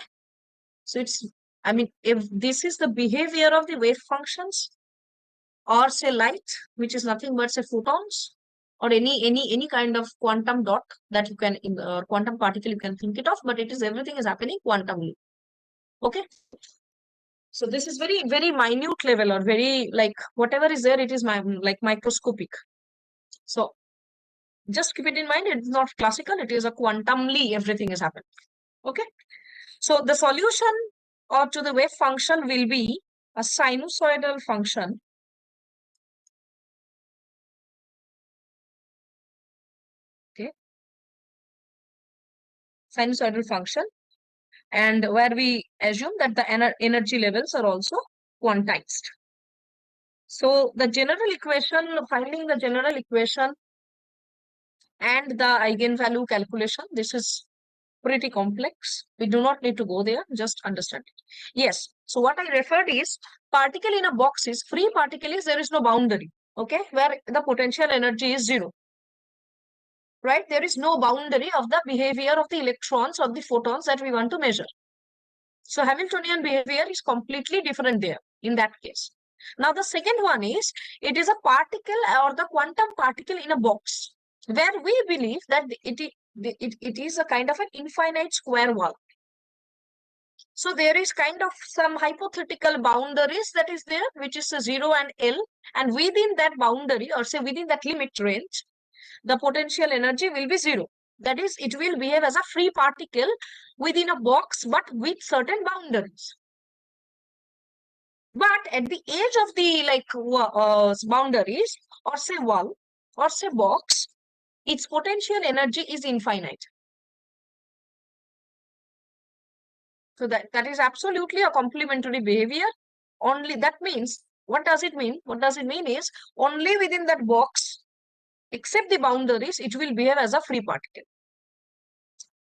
So it's, I mean, if this is the behavior of the wave functions, or say light, which is nothing but say photons, or any kind of quantum dot that you can, quantum particle you can think it of, but it is, everything is happening quantumly. Okay. So this is very, very minute level, or very, like, whatever is there, it is like microscopic. So just keep it in mind, it's not classical, it is a quantumly everything is happening. Okay. So the solution or to the wave function will be a sinusoidal function. Okay. Sinusoidal function, and where we assume that the energy levels are also quantized. So the general equation, finding the general equation and the eigenvalue calculation, this is pretty complex. We do not need to go there, just understand it. Yes, so what I referred is particle in a box is free particle is there is no boundary, okay, where the potential energy is zero, right? There is no boundary of the behavior of the electrons or the photons that we want to measure. So Hamiltonian behavior is completely different there in that case. Now the second one is it is a particle or the quantum particle in a box where we believe that it is a kind of an infinite square wall. So there is kind of some hypothetical boundaries that is there, which is a 0 and L, and within that boundary or say within that limit range, the potential energy will be 0. That is, it will behave as a free particle within a box, but with certain boundaries. But at the edge of the boundaries, or say wall, or say box, its potential energy is infinite. So that is absolutely a complementary behavior. Only that means, what does it mean? What does it mean is only within that box, except the boundaries, it will behave as a free particle.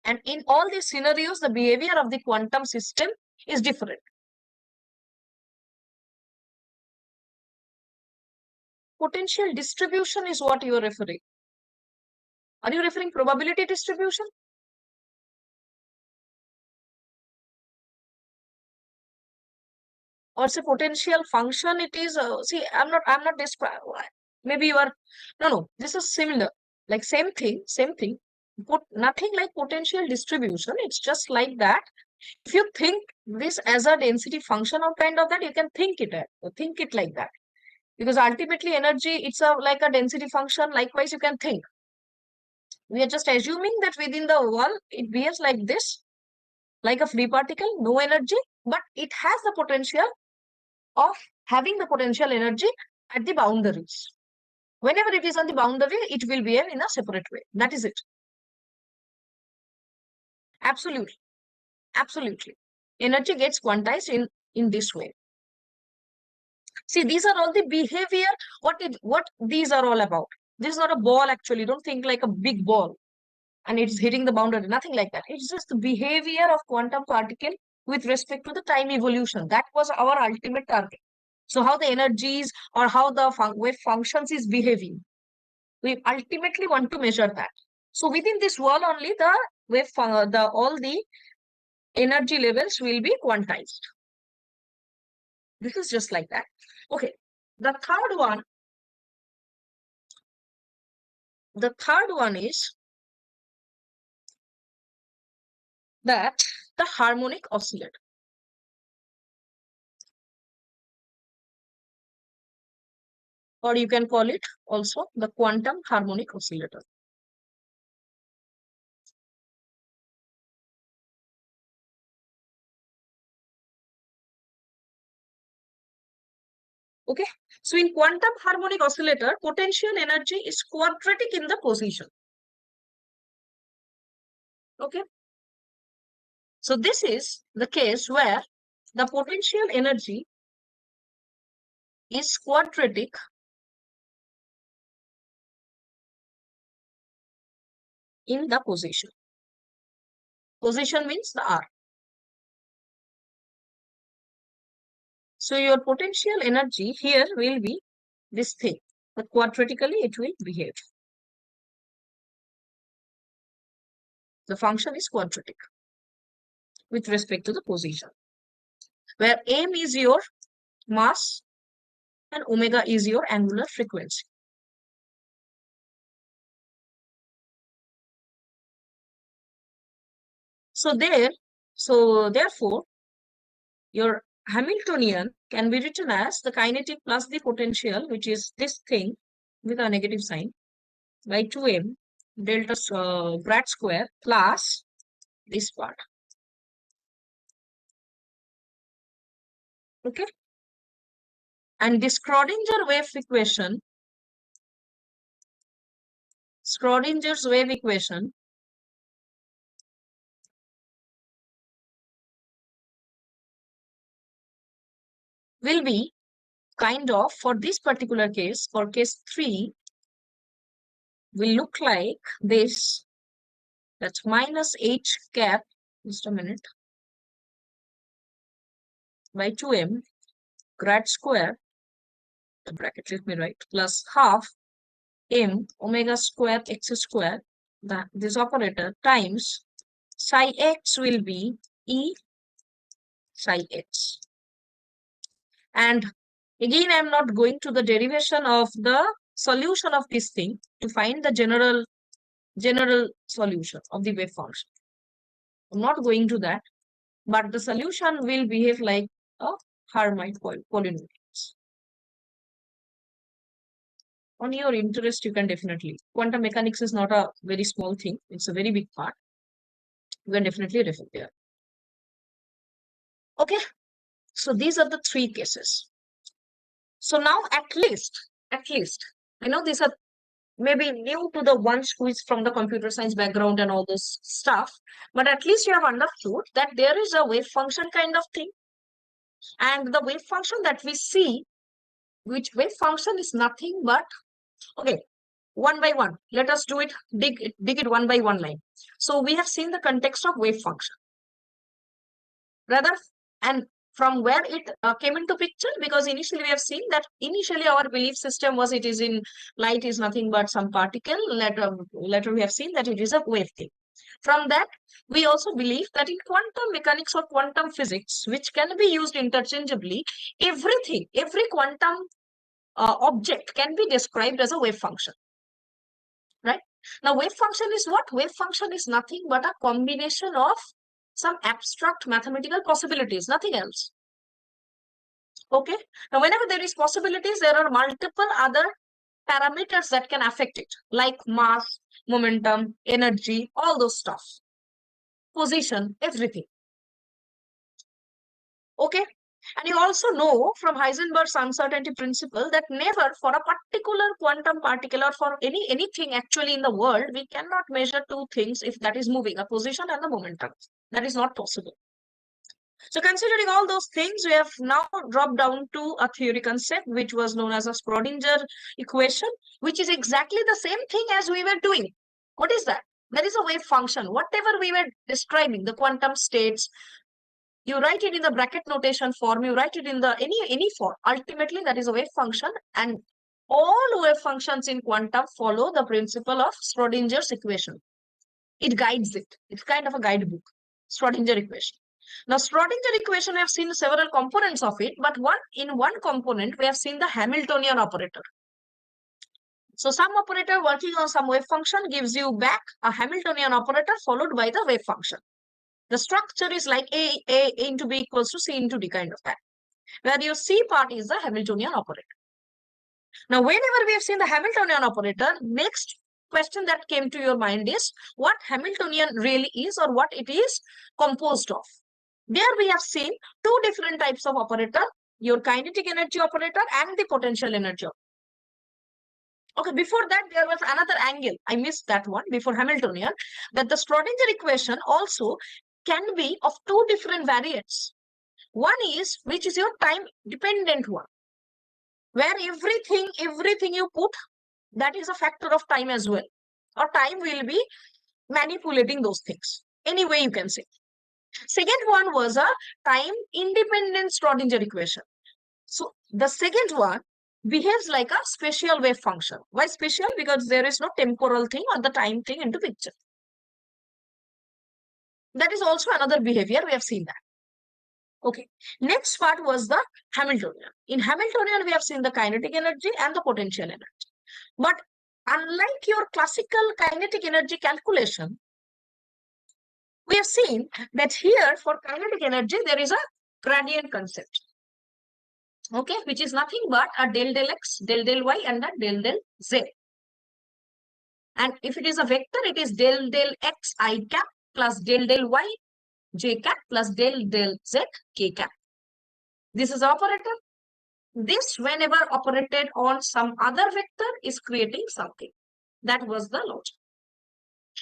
And in all these scenarios, the behavior of the quantum system is different. Potential distribution is what you are referring. Are you referring probability distribution? Or say potential function? It is, see, I'm not describing. Maybe you are, no, this is similar, like same thing, but nothing like potential distribution. It's just like that. If you think this as a density function or kind of that, you can think it like that. Because ultimately energy, it's like a density function. Likewise, you can think. We are just assuming that within the wall, it behaves like this, like a free particle, no energy, but it has the potential of having the potential energy at the boundaries. Whenever it is on the boundary, it will behave in a separate way. That is it. Absolutely. Absolutely. Energy gets quantized in this way. See, these are all the behavior, what these are all about. This is not a ball actually. Don't think like a big ball and it's hitting the boundary. Nothing like that. It's just the behavior of quantum particle with respect to the time evolution. That was our ultimate target. So how the energies or how the wave functions is behaving. We ultimately want to measure that. So within this wall only all the energy levels will be quantized. This is just like that. Okay. The third one is that the harmonic oscillator. Or you can call it also the quantum harmonic oscillator. Okay. So in quantum harmonic oscillator, potential energy is quadratic in the position. Okay. So this is the case where the potential energy is quadratic in the position. Position means the R. So your potential energy here will be this thing, but quadratically it will behave. The function is quadratic with respect to the position, where m is your mass and omega is your angular frequency. So therefore, your Hamiltonian can be written as the kinetic plus the potential, which is this thing with a negative sign, by 2m delta grad square plus this part. Okay. And the Schrodinger's wave equation will be kind of, for this particular case, for case 3, will look like this. That's minus h cap, just a minute, by 2m grad square, the bracket, let me write, plus half m omega square x square, this operator, times psi x will be e psi x. And again, I'm not going to the derivation of the solution of this thing to find the general solution of the wave function. I'm not going to that, but the solution will behave like a Hermite polynomial. On your interest, you can definitely. Quantum mechanics is not a very small thing. It's a very big part. You can definitely refer there. Okay. So these are the 3 cases. So now at least, I know these are maybe new to the ones who is from the computer science background and all this stuff, but at least you have understood that there is a wave function kind of thing. And the wave function that we see, which wave function is nothing but, okay, one by one, let us do it, dig it one by one line. So we have seen the context of wave function. Rather, and from where it came into picture, because initially we have seen that initially our belief system was it is in light is nothing but some particle. Later we have seen that it is a wave thing. From that, we also believe that in quantum mechanics or quantum physics, which can be used interchangeably, everything, every quantum object can be described as a wave function. Right? Now, wave function is what? Wave function is nothing but a combination of some abstract mathematical possibilities, nothing else. Okay. Now, whenever there is possibilities, there are multiple other parameters that can affect it, like mass, momentum, energy, all those stuff, position, everything. Okay. And you also know from Heisenberg's uncertainty principle that never for a particular quantum particle or for anything actually in the world, we cannot measure 2 things if that is moving, a position and the momentum. That is not possible. So considering all those things, we have now dropped down to a theory concept, which was known as a Schrodinger equation, which is exactly the same thing as we were doing. What is that? That is a wave function. Whatever we were describing, the quantum states, you write it in the bracket notation form, you write it in the any form. Ultimately, that is a wave function, and all wave functions in quantum follow the principle of Schrodinger's equation. It guides it. It's kind of a guidebook, Schrodinger equation. Now, Schrodinger equation, we have seen several components of it, but in one component, we have seen the Hamiltonian operator. So some operator working on some wave function gives you back a Hamiltonian operator followed by the wave function. The structure is like A into B equals to C into D kind of that, where your C part is the Hamiltonian operator. Now, whenever we have seen the Hamiltonian operator, next question that came to your mind is what Hamiltonian really is or what it is composed of. There we have seen 2 different types of operator, your kinetic energy operator and the potential energy. Okay, before that, there was another angle. I missed that one before Hamiltonian, that the Schrodinger equation also can be of 2 different variants. One is, which is your time dependent one, where everything you put, that is a factor of time as well, or time will be manipulating those things. Any way you can say. Second one was a time independent Schrodinger equation. So the second one behaves like a spatial wave function. Why spatial? Because there is no temporal thing or the time thing into picture. That is also another behavior. We have seen that. Okay. Next part was the Hamiltonian. In Hamiltonian, we have seen the kinetic energy and the potential energy. But unlike your classical kinetic energy calculation, we have seen that here for kinetic energy, there is a gradient concept. Okay, which is nothing but a del x, del y, and a del z. And if it is a vector, it is del x I cap plus del y j cap plus del z k cap. This is operator. This, whenever operated on some other vector, is creating something. That was the logic.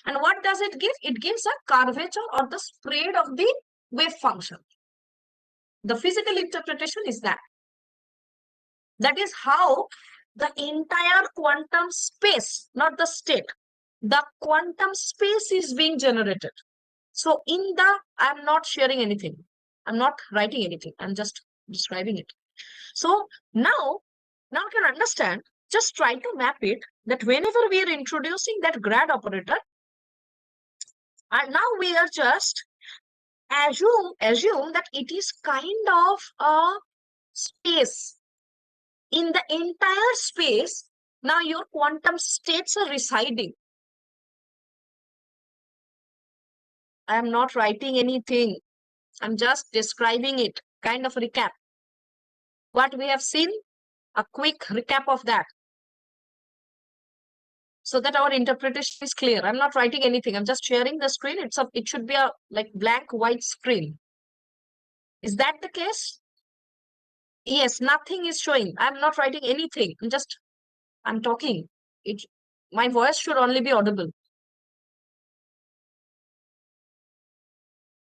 And what does it give? It gives a curvature or the spread of the wave function. The physical interpretation is that. That is how the entire quantum space, not the state, the quantum space is being generated. So in the, I'm not sharing anything. I'm not writing anything. I'm just describing it. So now you can understand, just try to map it that whenever we are introducing that grad operator, and now we are just assume that it is kind of a space. In the entire space, now your quantum states are residing. I am not writing anything. I'm just describing it, kind of recap. What we have seen, a quick recap of that, so that our interpretation is clear. I'm not writing anything. I'm just sharing the screen. It should be a like blank white screen. Is that the case? Yes, nothing is showing. I'm not writing anything. I'm talking. My voice should only be audible.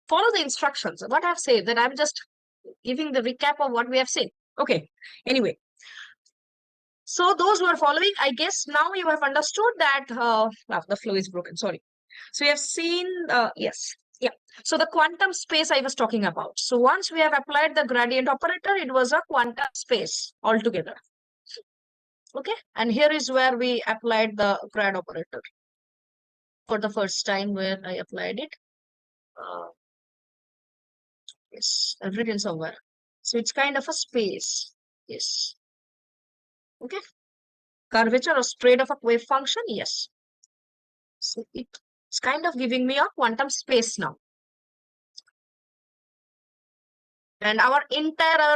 Follow the instructions. What I've said, that I'm just giving the recap of what we have said. Okay. Anyway, so those who are following, I guess now you have understood that the flow is broken. Sorry. So we have seen, yes. Yeah. So the quantum space I was talking about. So once we have applied the gradient operator, it was a quantum space altogether. Okay. And here is where we applied the grad operator for the first time, where I applied it. Yes, I've written somewhere. So it's kind of a space. Yes. Okay. Curvature or spread of a wave function. Yes. So it's kind of giving me a quantum space now. And our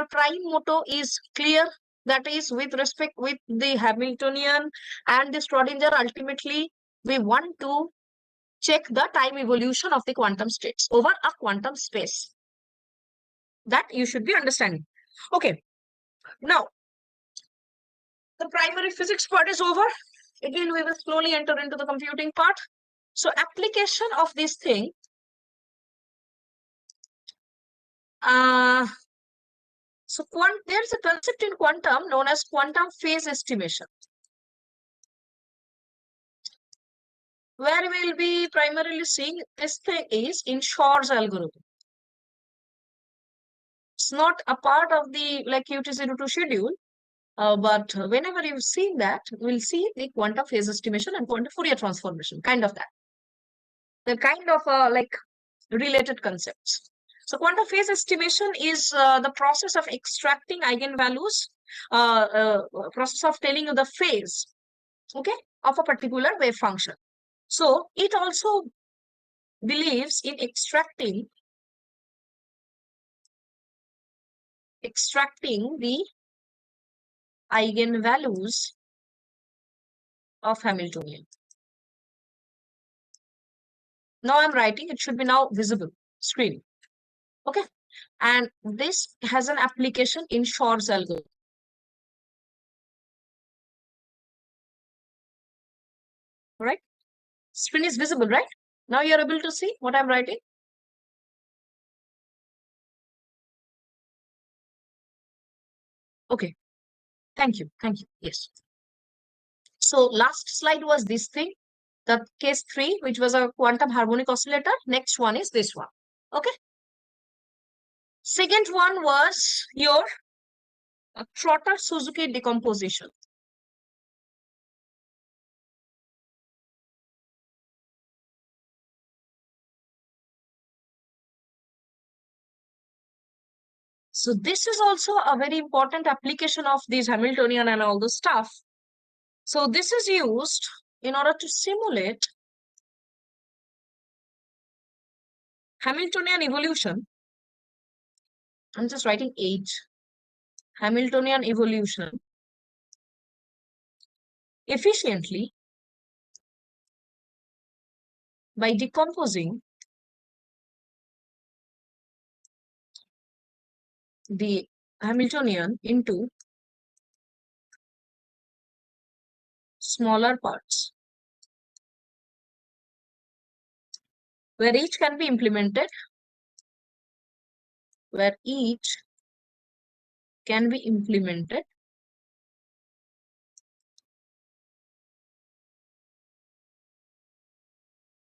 prime motto is clear. That is, with respect with the Hamiltonian and the Schrodinger, ultimately, we want to check the time evolution of the quantum states over a quantum space. That you should be understanding. Okay. Now, the primary physics part is over. Again, we will slowly enter into the computing part. So application of this thing, so there's a concept in quantum known as quantum phase estimation, where we'll be primarily seeing this thing is in Shor's algorithm. It's not a part of the like QT-02 schedule, but whenever you've seen that, we'll see the quantum phase estimation and quantum Fourier transformation, kind of that. They're kind of like related concepts. So quantum phase estimation is the process of extracting eigenvalues, process of telling you the phase, okay, of a particular wave function. So it also believes in extracting the eigenvalues of Hamiltonian. Now I'm writing, it should be now visible screen. Okay. And this has an application in Shor's algorithm. All right. Screen is visible, right? Now you're able to see what I'm writing. Okay. Thank you. Thank you. Yes. So last slide was this thing, the case 3, which was a quantum harmonic oscillator. Next one is this one. Okay. Second one was your Trotter-Suzuki decomposition. So this is also a very important application of these Hamiltonian and all the stuff. So this is used in order to simulate Hamiltonian evolution. I'm just writing H. Hamiltonian evolution efficiently by decomposing the Hamiltonian into smaller parts, where each can be implemented,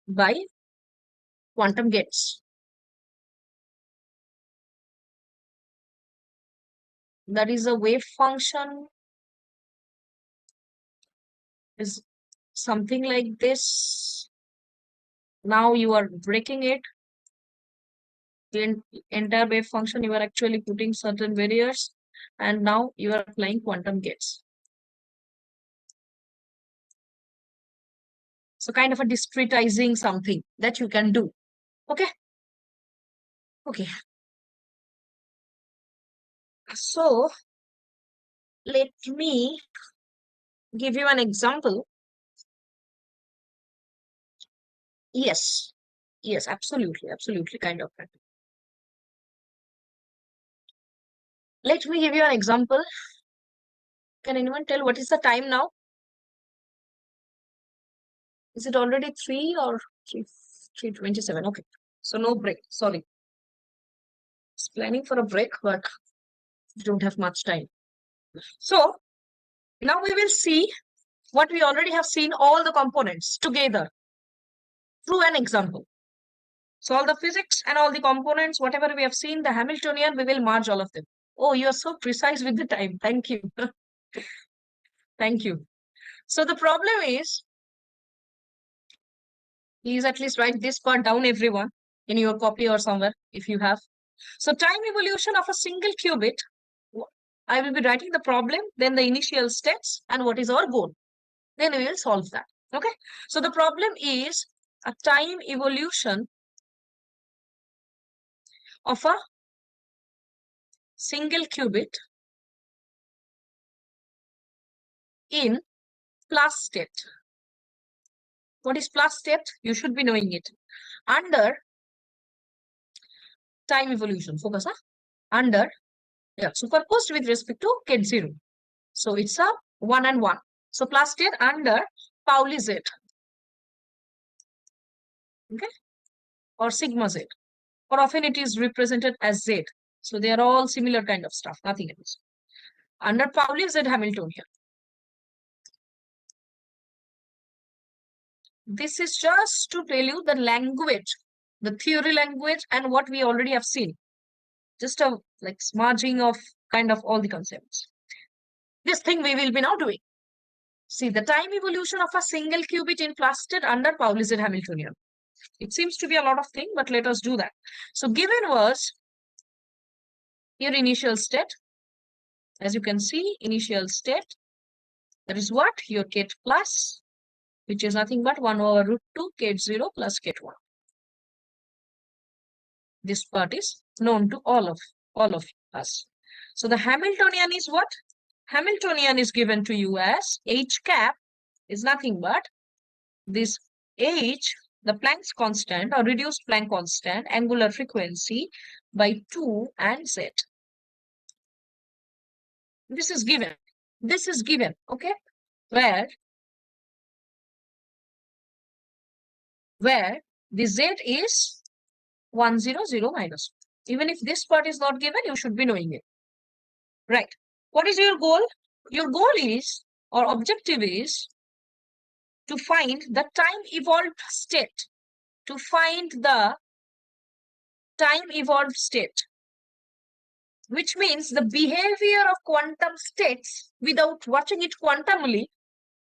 by quantum gates. That is a wave function is something like this. Now you are breaking it. The entire wave function, you are actually putting certain barriers, and now you are applying quantum gates. So kind of a discretizing something that you can do. Okay. Okay. So let me give you an example. Yes. Yes, absolutely. Absolutely. Kind of. Let me give you an example. Can anyone tell what is the time now? Is it already 3 or 3:27? Okay. So no break. Sorry. It's planning for a break, but we don't have much time. So now we will see what we already have seen, all the components together through an example. So all the physics and all the components, whatever we have seen, the Hamiltonian, we will merge all of them. Oh, you are so precise with the time. Thank you. Thank you. So the problem is, please at least write this part down, everyone, in your copy or somewhere if you have. So time evolution of a single qubit, I will be writing the problem, then the initial steps, and what is our goal. Then we will solve that. Okay. So the problem is a time evolution of a single qubit in plus state. What is plus state? You should be knowing it. Under time evolution, focus, under, superposed with respect to K0. So it's a 1 and 1. So plus state under Pauli Z. Okay. Or sigma Z. Or often it is represented as Z. So they are all similar kind of stuff, nothing else. Under Pauli Z Hamiltonian. This is just to tell you the language, the theory language, and what we already have seen. Just a like smudging of kind of all the concepts. This thing we will be now doing. See the time evolution of a single qubit in plus state under Pauli Z Hamiltonian. It seems to be a lot of things, but let us do that. So given was your initial state. As you can see, initial state, that is what? Your Ket plus, which is nothing but 1 over root 2 Ket0 plus Ket1. This part is known to all of us. So the Hamiltonian is what? Hamiltonian is given to you as H cap is nothing but this H, the Planck's constant or reduced Planck constant, angular frequency by 2 and Z. This is given. This is given, okay? Where the Z is 1, 0, 0, minus. Even if this part is not given, you should be knowing it. Right. What is your goal? Your goal is, or objective is, to find the time evolved state. To find the time evolved state. Which means the behavior of quantum states without watching it quantumly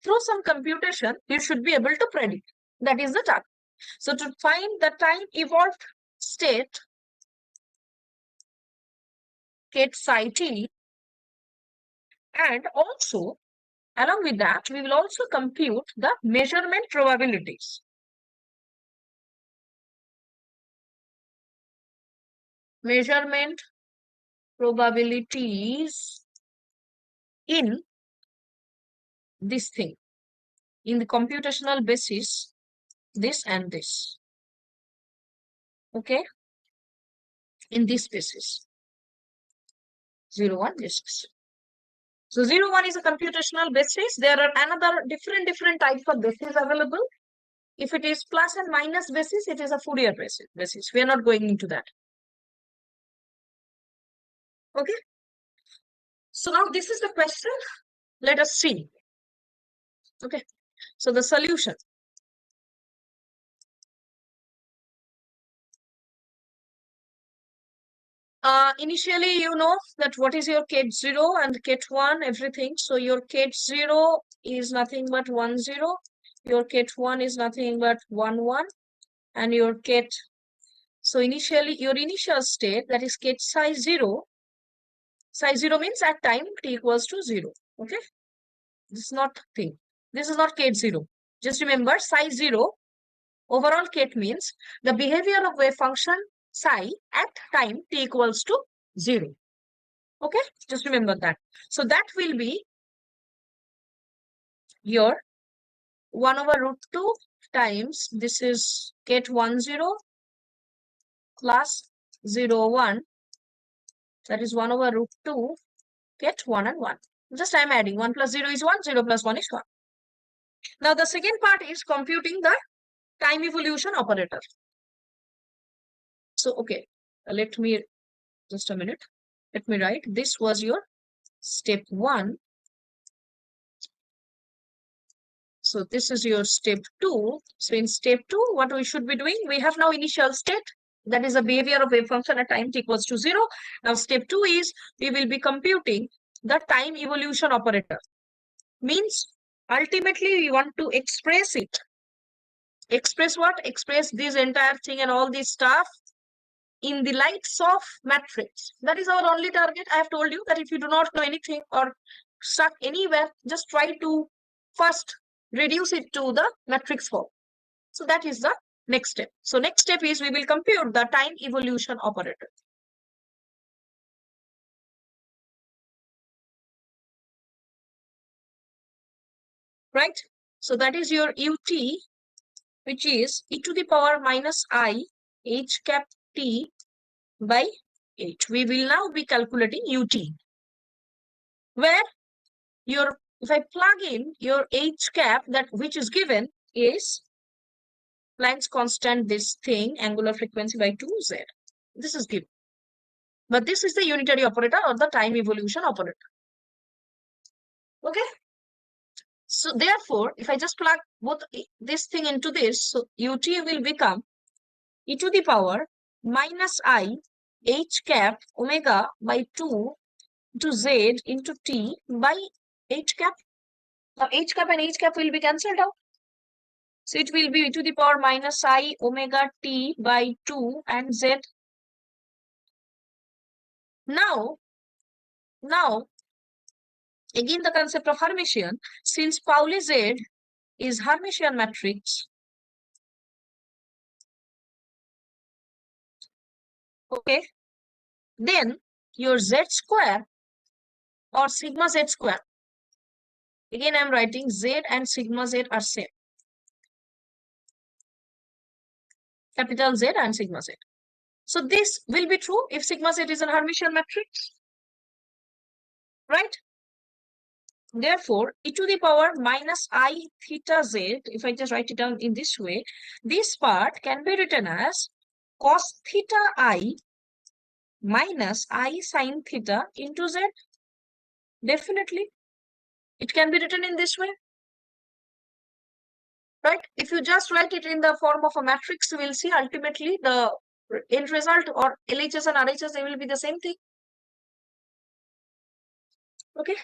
through some computation, you should be able to predict. That is the target. So to find the time evolved state, Ket psi t, and also along with that, we will also compute the measurement probabilities. Measurement probabilities in this thing, in the computational basis, this and this. Okay? In this basis. 0, 1, this. So 0, 1 is a computational basis. There are another different types of bases available. If it is plus and minus basis, it is a Fourier basis. We are not going into that. Okay. So now this is the question. Let us see. Okay. So the solution. Initially, you know that what is your QT-0 and QT-1, everything. So your QT-0 is nothing but 1, 0. Your QT-1 is nothing but 1, 1. And your QT. So initially, your initial state, that is QT size 0. Size 0 means at time t equals to 0. Okay. This is not thing. This is not QT-0. Just remember, size 0. Overall QT means the behavior of wave function psi at time t equals to 0. Okay, just remember that. So that will be your 1 over root 2 times this is QT-10 plus 0, 1. That is 1 over root 2 QT-1 and 1. Just I am adding 1 plus 0 is 1, 0 plus 1 is 1. Now the second part is computing the time evolution operator. So okay, let me just a minute. Let me write. This was your step 1. So this is your step 2. So in step 2, what we should be doing? We have now initial state. That is the behavior of wave function at time t equals to 0. Now step 2 is we will be computing the time evolution operator. Means ultimately we want to express it. Express what? Express this entire thing and all this stuff in the lights of matrix. That is our only target. I have told you that if you do not know anything or stuck anywhere, just try to first reduce it to the matrix form. So that is the next step. So next step is we will compute the time evolution operator. Right? So that is your ut, which is e to the power minus I h cap t by 8. We will now be calculating ut, where your, if I plug in your h cap, that which is given is Planck's constant, this thing, angular frequency by 2z. This is given. But this is the unitary operator or the time evolution operator. Okay. So therefore, if I just plug both this thing into this, so ut will become e to the power minus I h cap omega by 2 to z into t by h cap. Now h cap and h cap will be cancelled out. So it will be e to the power minus I omega t by 2 and z. Now, again the concept of Hermitian, since Pauli Z is Hermitian matrix, okay, then your z square or sigma z square, again I'm writing z and sigma z are same, capital Z and sigma z. So this will be true if sigma z is a Hermitian matrix, right? Therefore, e to the power minus I theta z, if I just write it down in this way, this part can be written as cos theta I minus I sine theta into z. Definitely, it can be written in this way, right? If you just write it in the form of a matrix, you will see ultimately the end result or LHS and RHS, they will be the same thing. Okay.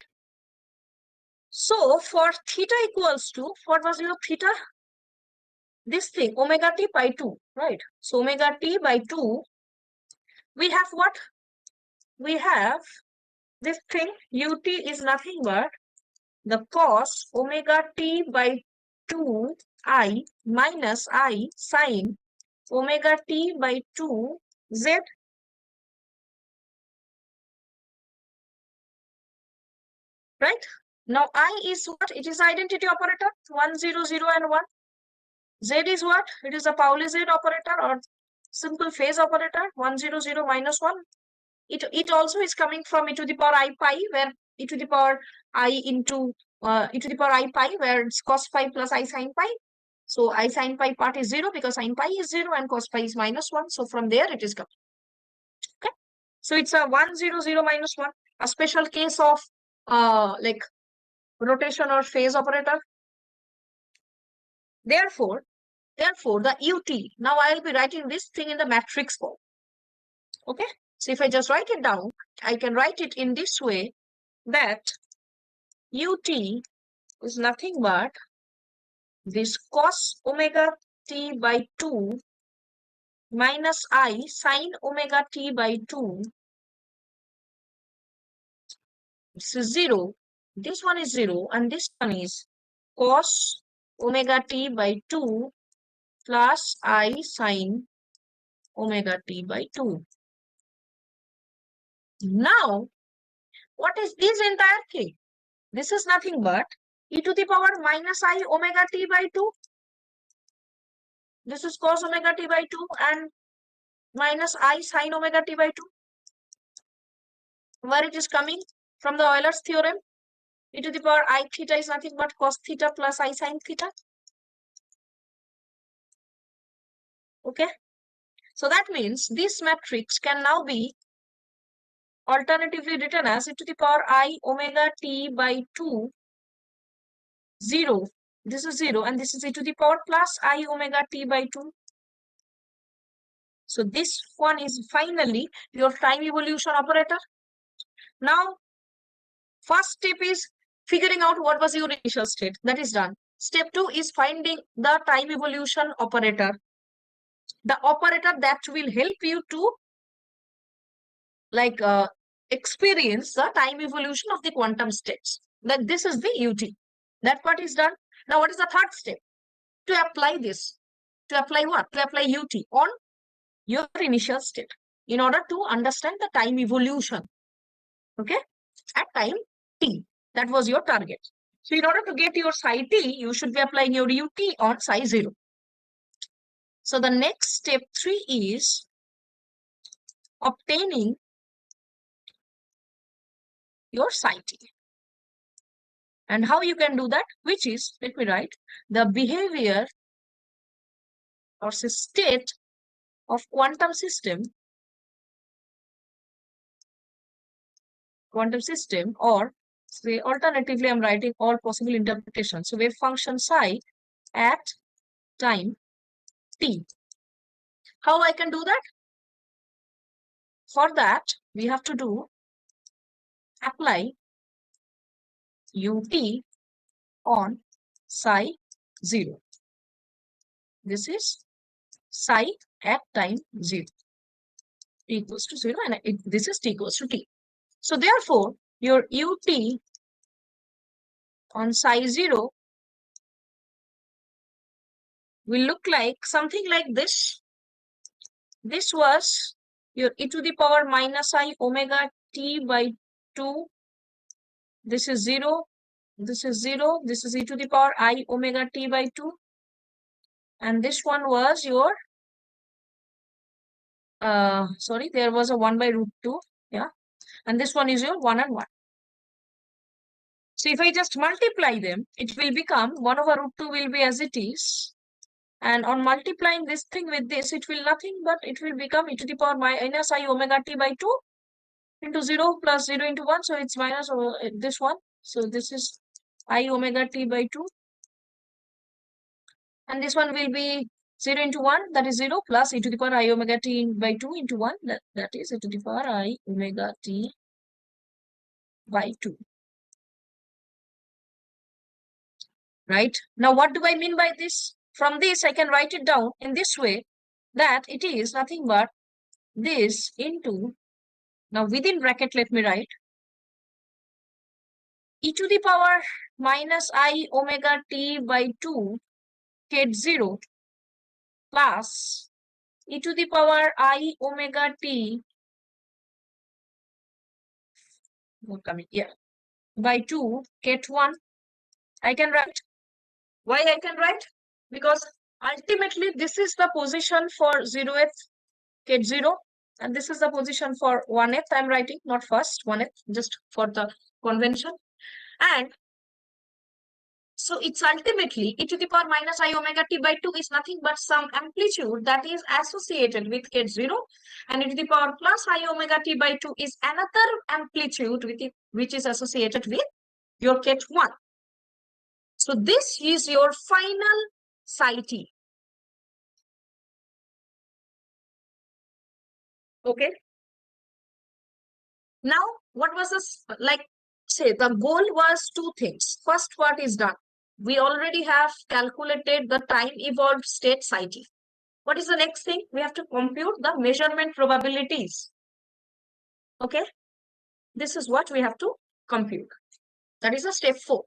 So for theta equals to, what was your theta? This thing, omega t by 2, right? So omega t by 2, we have what? We have this thing, ut is nothing but the cos omega t by 2 I minus I sine omega t by 2 z. Right? Now I is what? It is identity operator 1, 0, 0 and 1. Z is what? It is a Pauli Z operator or simple phase operator 1, 0, 0 minus 1. It also is coming from e to the power I pi, where e to the power I into e to the power I pi, where it's cos pi plus I sine pi. So I sine pi part is 0 because sine pi is 0 and cos pi is minus 1. So from there it is coming. Okay. So it's a 1, 0, 0 minus 1, a special case of like rotation or phase operator. Therefore, the ut, now I will be writing this thing in the matrix form. Okay. So if I just write it down, I can write it in this way, that ut is nothing but this cos omega t by 2 minus I sine omega t by 2. This is 0. This one is 0. And this one is cos omega t by 2 plus I sine omega t by 2. Now, what is this entire thing? This is nothing but e to the power minus I omega t by 2. This is cos omega t by 2 and minus I sine omega t by 2. Where it is coming? From the Euler's theorem. E to the power I theta is nothing but cos theta plus I sine theta. Okay. So that means this matrix can now be alternatively written as e to the power I omega t by 2, 0. This is 0 and this is e to the power plus I omega t by 2. So this one is finally your time evolution operator. Now, first step is figuring out what was your initial state. That is done. Step 2 is finding the time evolution operator. The operator that will help you to experience the time evolution of the quantum states. That this is the UT. That part is done. Now, what is the third step? To apply this. To apply what? To apply UT on your initial state in order to understand the time evolution. Okay? At time t. That was your target. So, in order to get your psi t, you should be applying your UT on psi 0. So, the next step 3 is obtaining your psi t. And how you can do that? Which is, let me write, the behavior or state of quantum system, or say alternatively, I'm writing all possible interpretations. So wave function psi at time t. How I can do that? For that, we have to do apply ut on psi 0. This is psi at time 0. T equals to 0 and this is t equals to t. So therefore, your ut on psi 0 will look like something like this. This was your e to the power minus I omega t by 2. This is 0. This is 0. This is e to the power I omega t by 2. And this one was your, sorry, there was a 1 by root 2. Yeah. And this one is your 1 and 1. So if I just multiply them, it will become 1 over root 2 will be as it is. And on multiplying this thing with this, it will nothing but it will become e to the power minus I omega t by 2 into 0 plus 0 into 1. So it's minus this one. So this is I omega t by 2. And this one will be 0 into 1, that is 0, plus e to the power I omega t by 2 into 1, that is e to the power I omega t by 2. Right? Now, what do I mean by this? From this, I can write it down in this way, that it is nothing but this into, now within bracket, let me write, e to the power minus I omega t by 2 ket 0 plus e to the power I omega t by 2 ket 1. I can write. Why I can write? Because ultimately this is the position for 0th ket 0 and this is the position for 1th. I'm writing, not first, 1th, just for the convention. And so it's ultimately e to the power minus I omega t by 2 is nothing but some amplitude that is associated with ket 0, and e to the power plus I omega t by 2 is another amplitude with it, which is associated with your ket 1. So this is your final psi t. Okay. Now, what was this? Like, say, the goal was two things. First part is done. We already have calculated the time evolved state psi t. What is the next thing? We have to compute the measurement probabilities. Okay, this is what we have to compute. That is a step 4.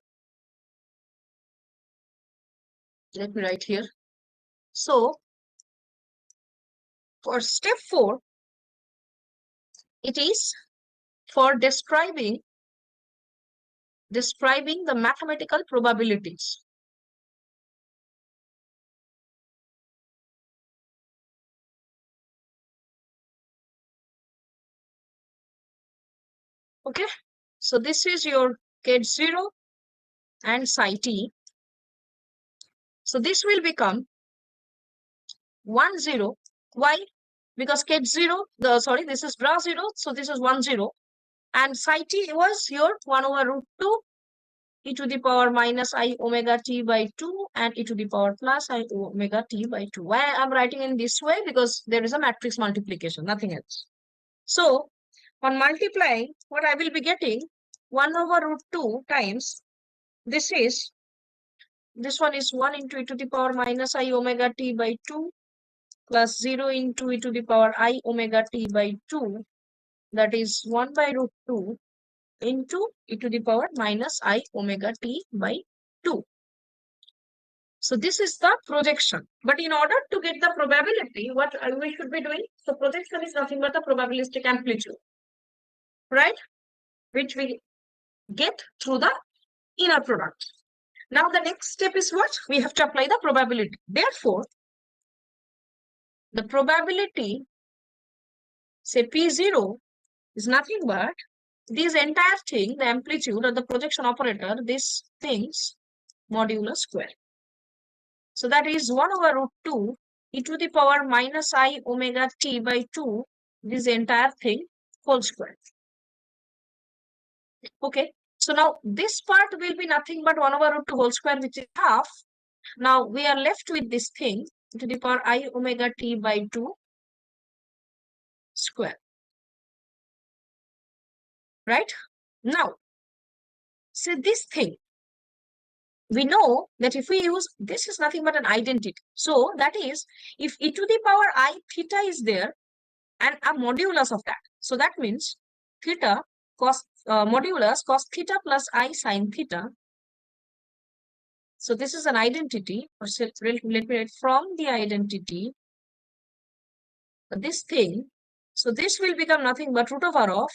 Let me write here. So, for step 4, it is for describing the mathematical probabilities. Okay, so this is your QT-0 and psi t. So this will become 10. Why? Because QT-0, this is draw 0, so this is 10. And psi t was your 1 over root 2 e to the power minus I omega t by 2 and e to the power plus I omega t by 2. Why I'm writing in this way? Because there is a matrix multiplication, nothing else. So on multiplying, what I will be getting 1 over root 2 times this one is 1 into e to the power minus I omega t by 2 plus 0 into e to the power I omega t by 2, that is 1 by root 2 into e to the power minus I omega t by 2. So this is the projection. But in order to get the probability, what we should be doing? So projection is nothing but the probabilistic amplitude, right? Which we get through the inner product. Now the next step is what? We have to apply the probability. Therefore, the probability, say P0, is nothing but this entire thing, the amplitude or the projection operator, this thing's modular square. So that is 1 over root 2 e to the power minus I omega t by 2, this entire thing whole square. Okay, so now this part will be nothing but 1 over root 2 whole square, which is half. Now we are left with this thing e to the power I omega t by 2 square. Right? Now, see this thing. We know that if we use, this is nothing but an identity. So that is, if e to the power I theta is there and a modulus of that. So that means theta cos modulus cos theta plus I sin theta. So this is an identity, or let me write from the identity, this thing. So this will become nothing but root over of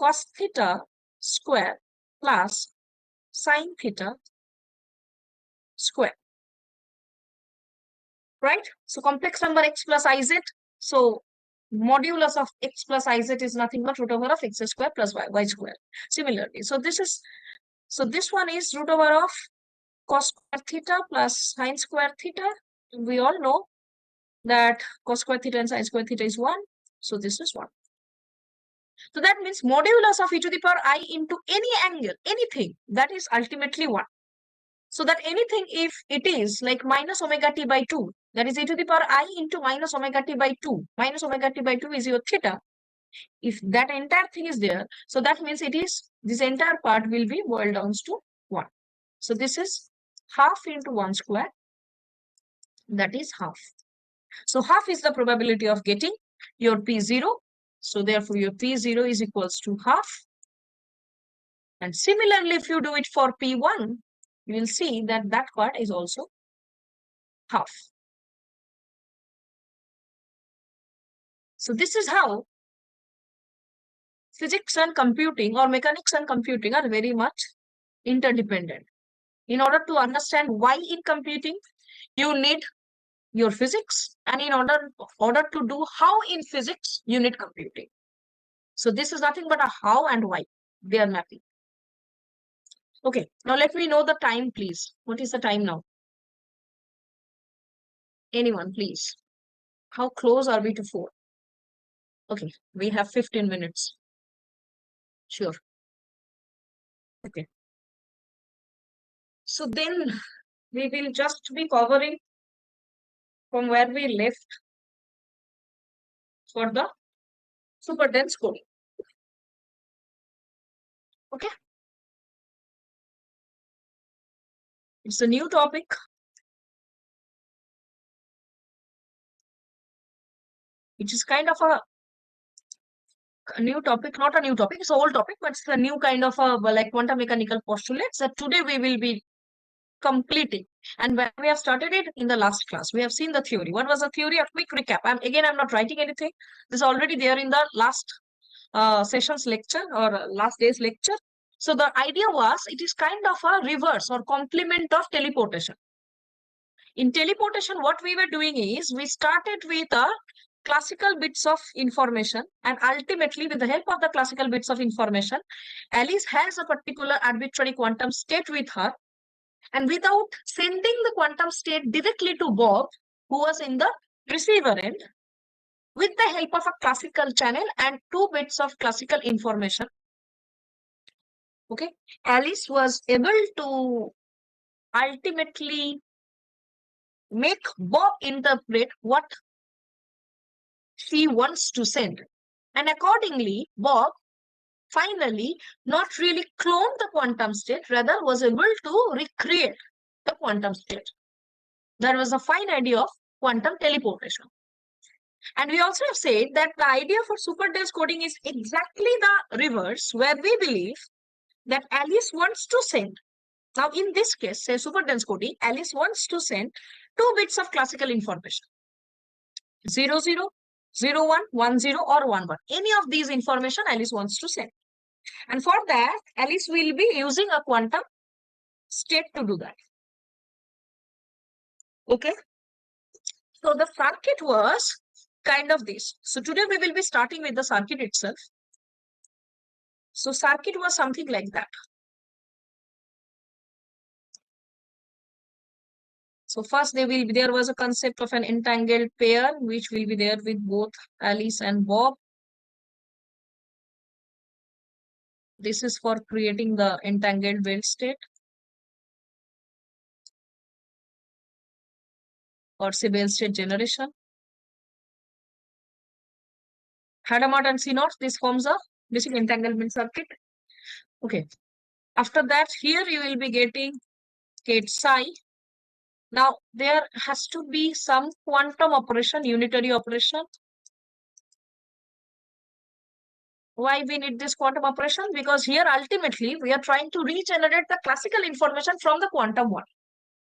cos theta square plus sin theta square. Right? So complex number x plus iz. So modulus of x plus iz is nothing but root over of x square plus y square. Similarly, so this one is root over of cos square theta plus sin square theta. We all know that cos square theta and sin square theta is 1. So this is 1. So that means modulus of e to the power I into any angle, anything, that is ultimately 1. So that anything, if it is like minus omega t by 2, that is e to the power I into minus omega t by 2. Minus omega t by 2 is your theta. If that entire thing is there, so that means it is, this entire part will be boiled down to 1. So this is half into 1 square, that is half. So half is the probability of getting your P0. So therefore your P0 is equals to half. And similarly, if you do it for P1, you will see that that part is also half. So this is how physics and computing, or mechanics and computing, are very much interdependent. In order to understand why in computing, you need your physics, and in order to do how in physics, you need computing. So this is nothing but a how and why they are mapping. Okay, now let me know the time, please. What is the time now? Anyone, please. How close are we to 4? Okay, we have 15 minutes. Sure. Okay. So then we will just be covering from where we left for the super dense coding. Okay, it's a new topic. Which is kind of a new topic, not a new topic, it's an old topic, but it's a new kind of a like quantum mechanical postulates that today we will be completing. And when we have started it in the last class, we have seen the theory. What was the theory? A quick recap. I'm not writing anything. This is already there in the last session's lecture or last day's lecture. So the idea was it is kind of a reverse or complement of teleportation. In teleportation, what we were doing is we started with a classical bits of information, and ultimately with the help of the classical bits of information, Alice has a particular arbitrary quantum state with her, and without sending the quantum state directly to Bob, who was in the receiver end, with the help of a classical channel and 2 bits of classical information, okay, Alice was able to ultimately make Bob interpret what she wants to send. And accordingly, Bob finally not really cloned the quantum state, rather was able to recreate the quantum state. That was a fine idea of quantum teleportation. And we also have said that the idea for superdense coding is exactly the reverse, where we believe that Alice wants to send. Now, in this case, say superdense coding, Alice wants to send 2 bits of classical information. 0, 0, 0, 1, 1, 0, or 1, 1. Any of these information Alice wants to send. And for that, Alice will be using a quantum state to do that. Okay. So the circuit was kind of this. So today we will be starting with the circuit itself. So circuit was something like that. So first there was a concept of an entangled pair, which will be there with both Alice and Bob. This is for creating the entangled weld state, or say weld state generation. Hadamard and C naught, this forms a basic entanglement circuit. Okay. After that, here you will be getting Kate psi. Now, there has to be some quantum operation, unitary operation. Why we need this quantum operation? Because here ultimately we are trying to regenerate the classical information from the quantum one.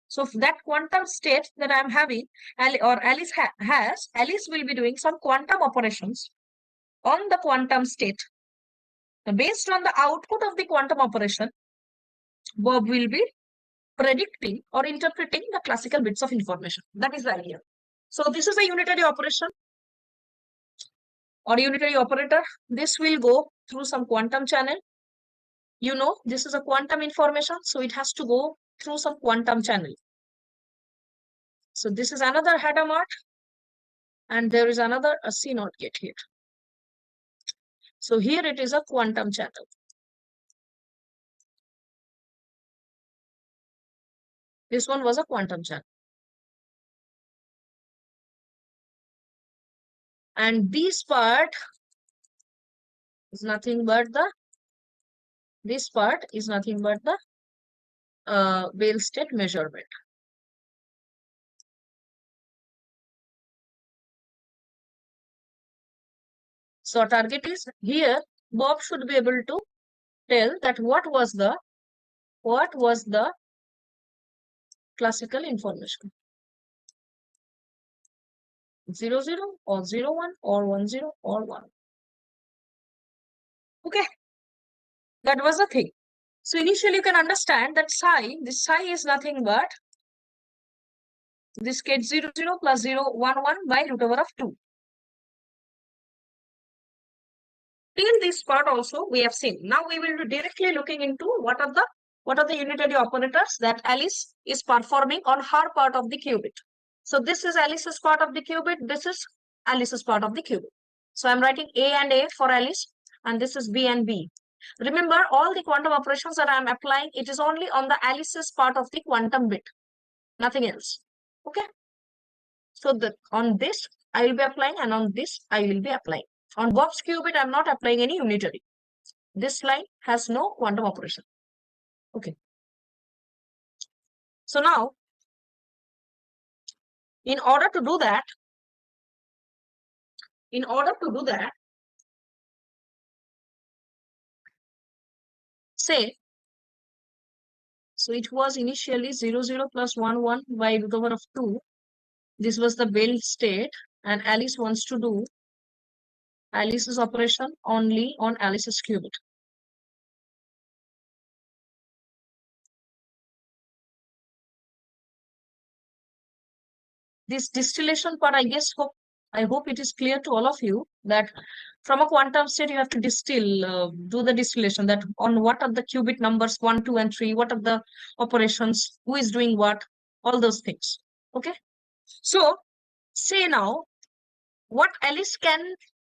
So that quantum state that I'm having, or Alice has, Alice will be doing some quantum operations on the quantum state. Based on the output of the quantum operation, Bob will be predicting or interpreting the classical bits of information. That is the idea. So this is a unitary operation or unitary operator. This will go through some quantum channel. You know, this is a quantum information, so it has to go through some quantum channel. So this is another Hadamard, and there is another a C naught gate here. So here it is a quantum channel. This one was a quantum channel. And this part is nothing but the, this part is nothing but the weld state measurement. So target is here, Bob should be able to tell that what was the classical information. 0, 0 or 0, 1 or 1, 0 or 1. Okay. That was the thing. So initially you can understand that psi, this psi is nothing but this Kate 0, 0 plus 0, 1, 1 by root over of 2. Till this part also we have seen. Now we will be directly looking into what are the unitary operators that Alice is performing on her part of the qubit. So this is Alice's part of the qubit. This is Alice's part of the qubit. So I'm writing A and A for Alice, and this is B and B. Remember, all the quantum operations that I'm applying, it is only on the Alice's part of the quantum bit, nothing else. Okay. So on this I will be applying, and on this I will be applying. On Bob's qubit, I'm not applying any unitary. This line has no quantum operation. Okay. So now, in order to do that, say, so it was initially 0, 0 plus 1, 1 by root over of 2. This was the Bell state, and Alice wants to do Alice's operation only on Alice's qubit. This distillation part, I hope it is clear to all of you that from a quantum state, you have to distill, do the distillation, that on what are the qubit numbers 1, 2, and 3, what are the operations, who is doing what, all those things. Okay. So say now, what Alice can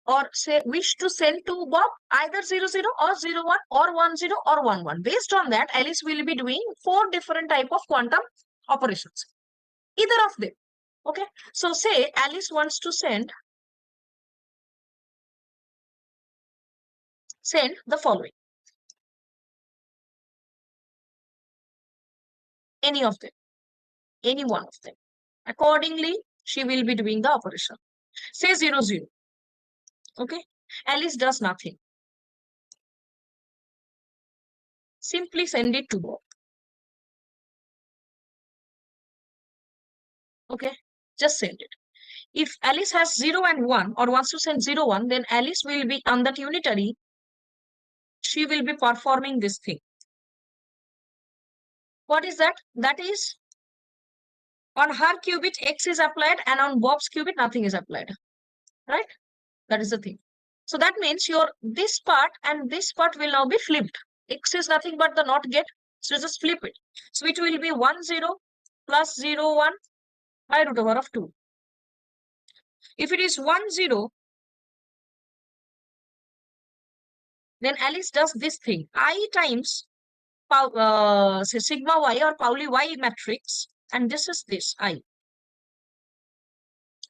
or say wish to send to Bob, either 0, 0 or 0, 1 or 1, 0 or 1, 1. Based on that, Alice will be doing 4 different type of quantum operations. Either of them. Okay. So say Alice wants to send the following. Any of them. Any one of them. Accordingly, she will be doing the operation. Say 0, 0. Okay. Alice does nothing. Simply send it to Bob. Okay. Just send it. If Alice has 0 and 1 or wants to send 0, 1, then Alice will be on that unitary. She will be performing this thing. What is that? That is on her qubit X is applied and on Bob's qubit nothing is applied. Right? That is the thing. So that means your this part and this part will now be flipped. X is nothing but the NOT gate. So just flip it. So it will be 1, 0 plus 0, 1 by root over of 2. If it is 1, 0, then Alice does this thing. I times say sigma y or Pauli y matrix, and this is this I.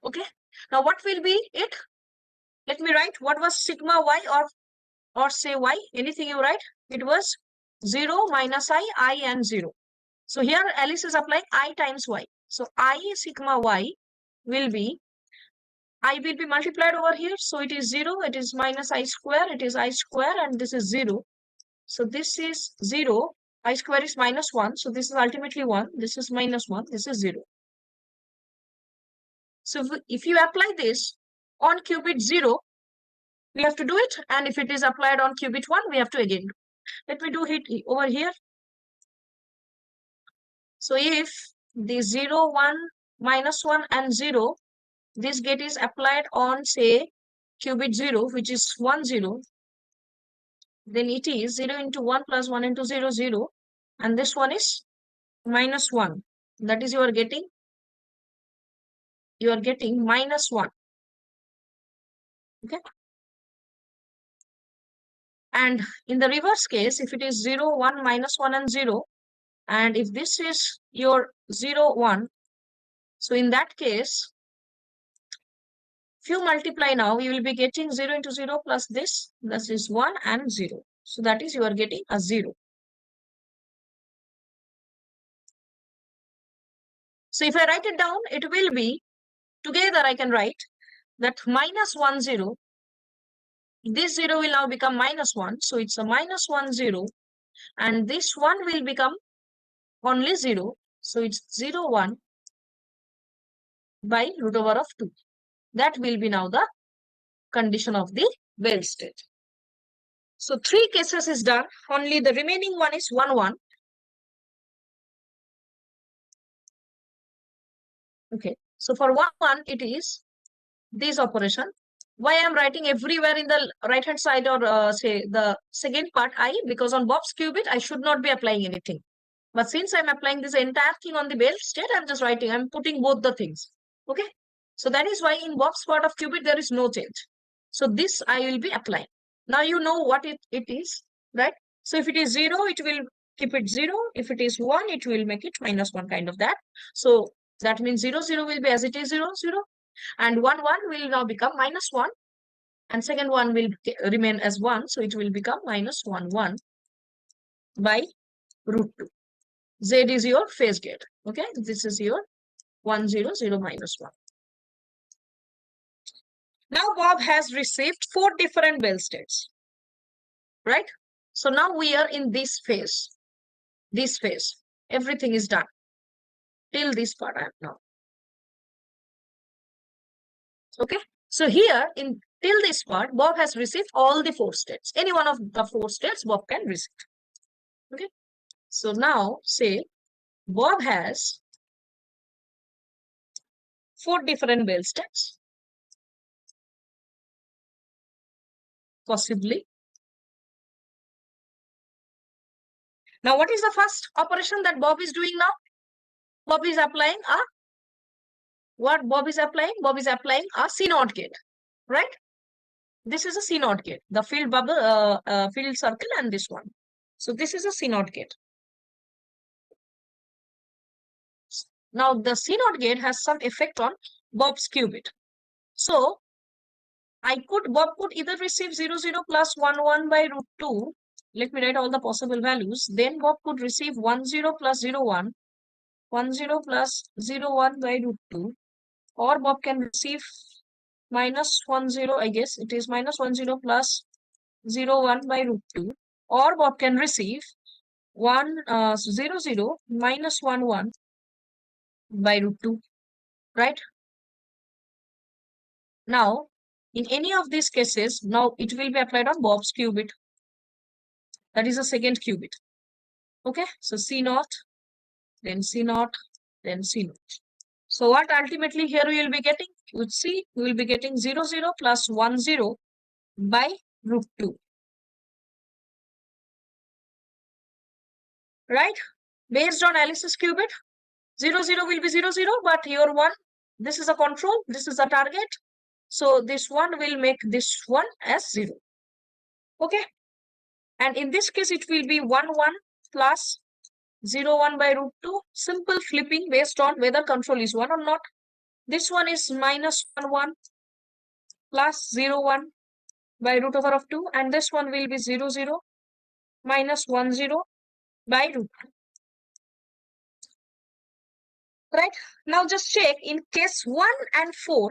Okay. Now what will be it? Let me write what was sigma y or say y. Anything you write. It was 0 minus I and 0. So here Alice is applying I times y. So I sigma y will be, I will be multiplied over here. So it is 0, it is minus I square, it is I square, and this is 0. So this is 0, I square is minus 1. So this is ultimately 1, this is minus 1, this is 0. So if you apply this on qubit 0, we have to do it. And if it is applied on qubit 1, we have to again do. Let me do it over here. So if the 0, 1, minus 1 and 0, this gate is applied on say qubit 0, which is 1, 0, then it is 0 into 1 plus 1 into 0, 0, and this one is minus 1. That is you are getting minus 1. Okay. And in the reverse case, if it is 0, 1, minus 1 and 0, and if this is your 0, 1, so in that case, if you multiply now, you will be getting 0 into 0 plus this, that is 1 and 0. So that is you are getting a 0. So if I write it down, it will be, together I can write that minus 1, 0. This 0 will now become minus 1. So it's a minus 1, 0. And this 1 will become only 0. So it's 0, 1 by root over of 2. That will be now the condition of the Bell state. So 3 cases is done. Only the remaining one is 1, 1. Okay. So for 1, 1, it is this operation. Why I am writing everywhere in the right hand side or say the second part I, because on Bob's qubit, I should not be applying anything. But since I'm applying this entire thing on the Bell state, I'm just writing, I'm putting both the things. Okay. So that is why in Bob's part of qubit, there is no change. So this I will be applying. Now you know what it is, right? So if it is 0, it will keep it 0. If it is 1, it will make it minus 1 kind of that. So that means 0, 0 will be as it is 0, 0. And 1, 1 will now become minus 1. and second one will remain as 1, so it will become minus 1, 1 by root 2. Z is your phase gate. Okay, this is your 1, 0, 0, minus 1. Now Bob has received 4 different bell states, right? So now we are in this phase. This phase. Everything is done. Till this part I am now. Okay. So here in till this part, Bob has received all the 4 states. Any one of the 4 states Bob can receive. Okay. So now say Bob has 4 different bell states. Possibly. Now what is the first operation that Bob is doing now? Bob is applying a Bob is applying a C-naught gate, right? This is a C-naught gate, the field bubble, field circle, and this one. So this is a C-naught gate. Now the C-naught gate has some effect on Bob's qubit. So Bob could either receive 0, 0 plus 1, 1 by root 2. Let me write all the possible values. Then Bob could receive 1, 0 plus 0, 1, 1, 0 plus 0, 1 by root 2. Or Bob can receive minus 1, 0, I guess it is minus 1, 0 plus 0, 1 by root 2. Or Bob can receive 0, 0 minus 1, 1 by root 2, right? Now, in any of these cases, now it will be applied on Bob's qubit. That is the second qubit. Okay, so C0, then C0, then C0. So what ultimately here we will be getting? You would see we will be getting 0, 0 plus 1, 0 by root 2. Right? Based on Alice's qubit, 0, 0 will be 0, 0, but here 1, this is a control, this is a target. So this one will make this one as 0. Okay. And in this case, it will be 1, 1 plus 0, 1 by root 2. Simple flipping based on whether control is 1 or not. This one is minus 1, 1 plus 0, 1 by root over of 2. And this one will be 0, 0 minus 1, 0 by root 2. Right? Now just check in case 1 and 4.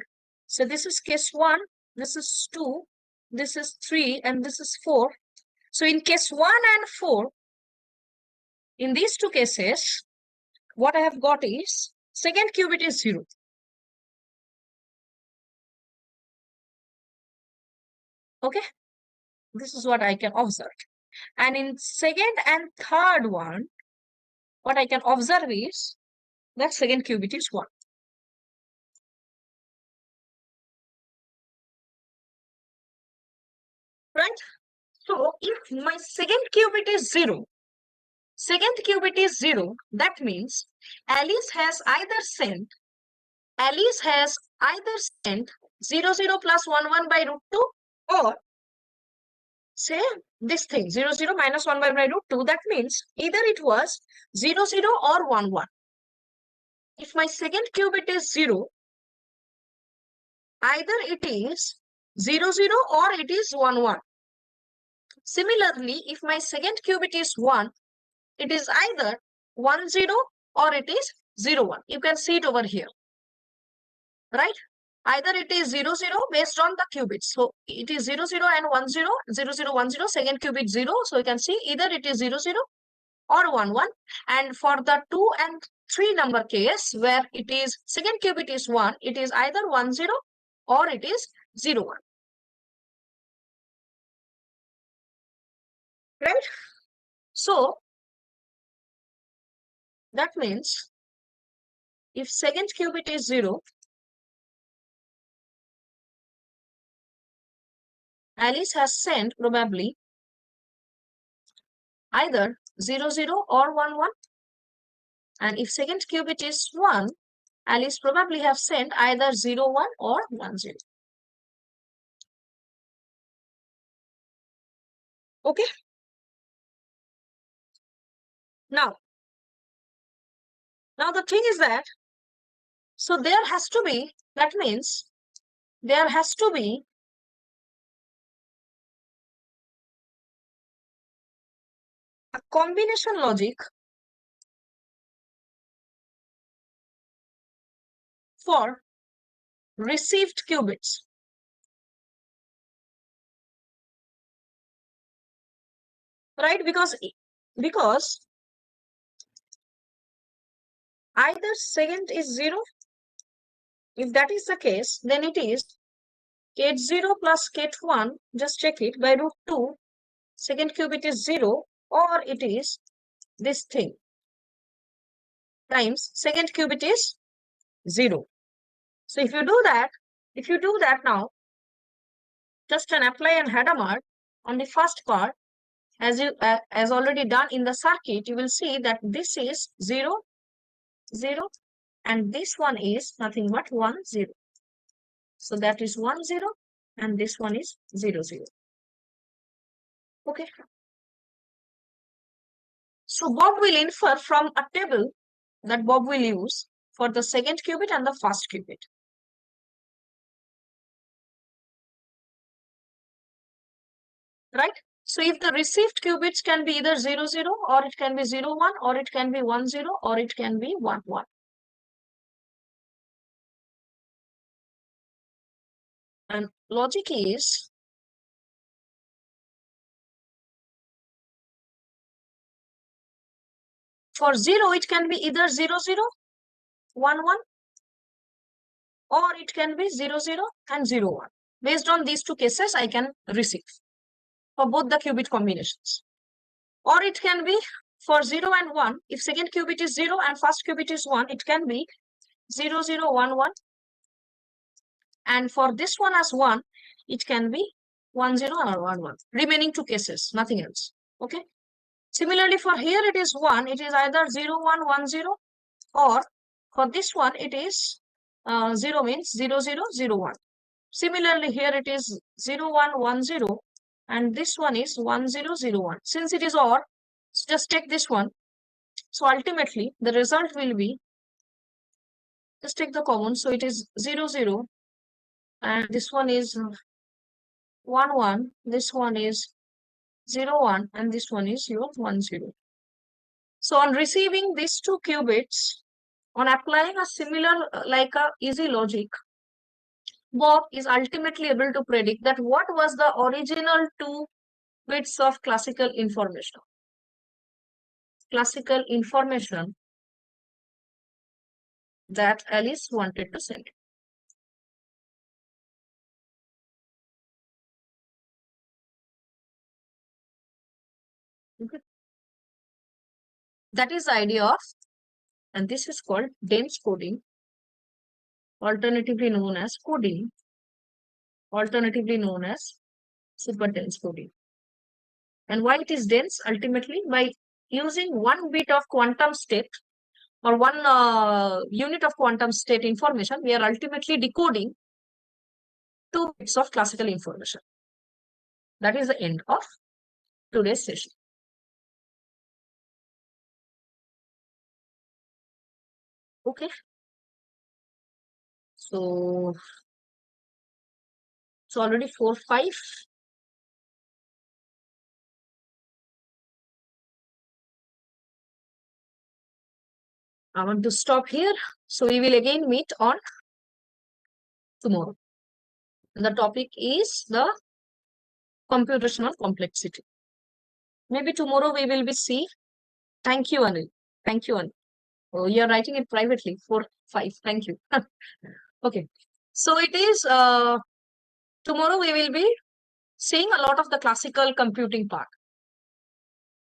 So this is case 1, this is 2, this is 3, and this is 4. So in case 1 and 4, in these two cases, what I have got is second qubit is 0. Okay, this is what I can observe. And in second and third one, what I can observe is that second qubit is 1. Right? So if my second qubit is 0, that means Alice has either sent 0, 0 plus 1, 1 by root 2, or say this thing 0, 0 minus 1 by root 2. That means either it was 0, 0 or 1, 1. If my second qubit is 0, either it is 0, 0 or it is 1, 1. Similarly, if my second qubit is 1, it is either 1, 0 or it is 0, 1. You can see it over here, right? Either it is 0, 0 based on the qubits. So it is 0, 0 and 1, 0, 0, 0, 1, 0, second qubit 0. So you can see either it is 0, 0 or 1, 1. And for the 2 and 3 number case where it is second qubit is 1, it is either 1, 0 or it is 0, 1. Right? So that means if second qubit is 0, Alice has sent probably either 0, 0 or 1, 1. And if second qubit is 1, Alice probably have sent either 0, 1 or 1, 0. Okay. Now the thing is that, so there has to be, that means there has to be combination logic for received qubits. Right? Because either second is 0. If that is the case, then it is K0 plus K1, just check it, by root 2, second qubit is 0, or it is this thing times second qubit is 0. So if you do that now, just an apply and header mark on the first part, as already done in the circuit, you will see that this is 0, 0, and this one is nothing but 1, 0. So that is 1, 0, and this one is 0, 0. Okay. So Bob will infer from a table that Bob will use for the second qubit and the first qubit. Right? So if the received qubits can be either 0, 0, or it can be 0, 1, or it can be 1, 0, or it can be 1, 1. And logic is for 0, it can be either 0, 0, 1, 1, or it can be 0, 0, and 0, 1. Based on these two cases, I can receive for both the qubit combinations. Or it can be for 0 and 1, if second qubit is 0 and first qubit is 1, it can be 0, 0, 1, 1. And for this one as 1, it can be 1, 0, or 1, 1. Remaining two cases, nothing else. Okay. Similarly, for here it is 1, it is either 0, 1, 1, 0, or for this one it is 0 means 0, 0, 0, 1. Similarly, here it is 0, 1, 1, 0, and this one is 1, 0, 0, 1. Since it is OR, just take this one. So ultimately, the result will be, just take the common, so it is 0, 0, and this one is 1, 1, this one is 0, 1, and this one is your 1, 0. So on receiving these two qubits, on applying a similar, like a easy logic, Bob is ultimately able to predict that what was the original 2 bits of classical information. Classical information that Alice wanted to send. Okay. That is the idea of, and this is called dense coding, alternatively known as coding, alternatively known as super dense coding. And why it is dense? Ultimately, by using 1 bit of quantum state or 1 unit of quantum state information, we are ultimately decoding 2 bits of classical information. That is the end of today's session. Okay. So it's already 4:05. I want to stop here. So we will again meet on tomorrow. And the topic is the computational complexity. Maybe tomorrow we will be see. Thank you, Anil. Thank you, Anil. Oh, you are writing it privately. 4:05. Thank you. Okay. So it is tomorrow we will be seeing a lot of the classical computing part.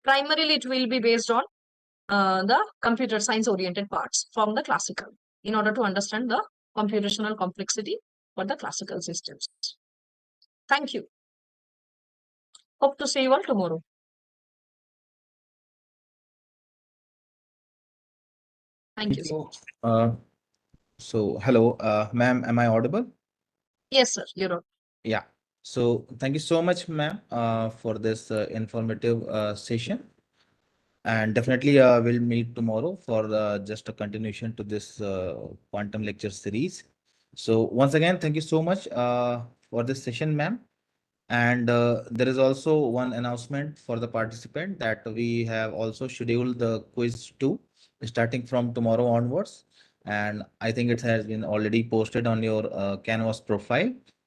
Primarily, it will be based on the computer science oriented parts from the classical in order to understand the computational complexity for the classical systems. Thank you. Hope to see you all tomorrow. Thank you. So, hello, ma'am, am I audible? Yes, sir. You're on. Yeah. So, thank you so much, ma'am, for this informative session. And definitely, we'll meet tomorrow for just a continuation to this quantum lecture series. So, once again, thank you so much for this session, ma'am. And there is also one announcement for the participant that we have also scheduled the quiz 2 starting from tomorrow onwards. And I think it has been already posted on your Canvas profile.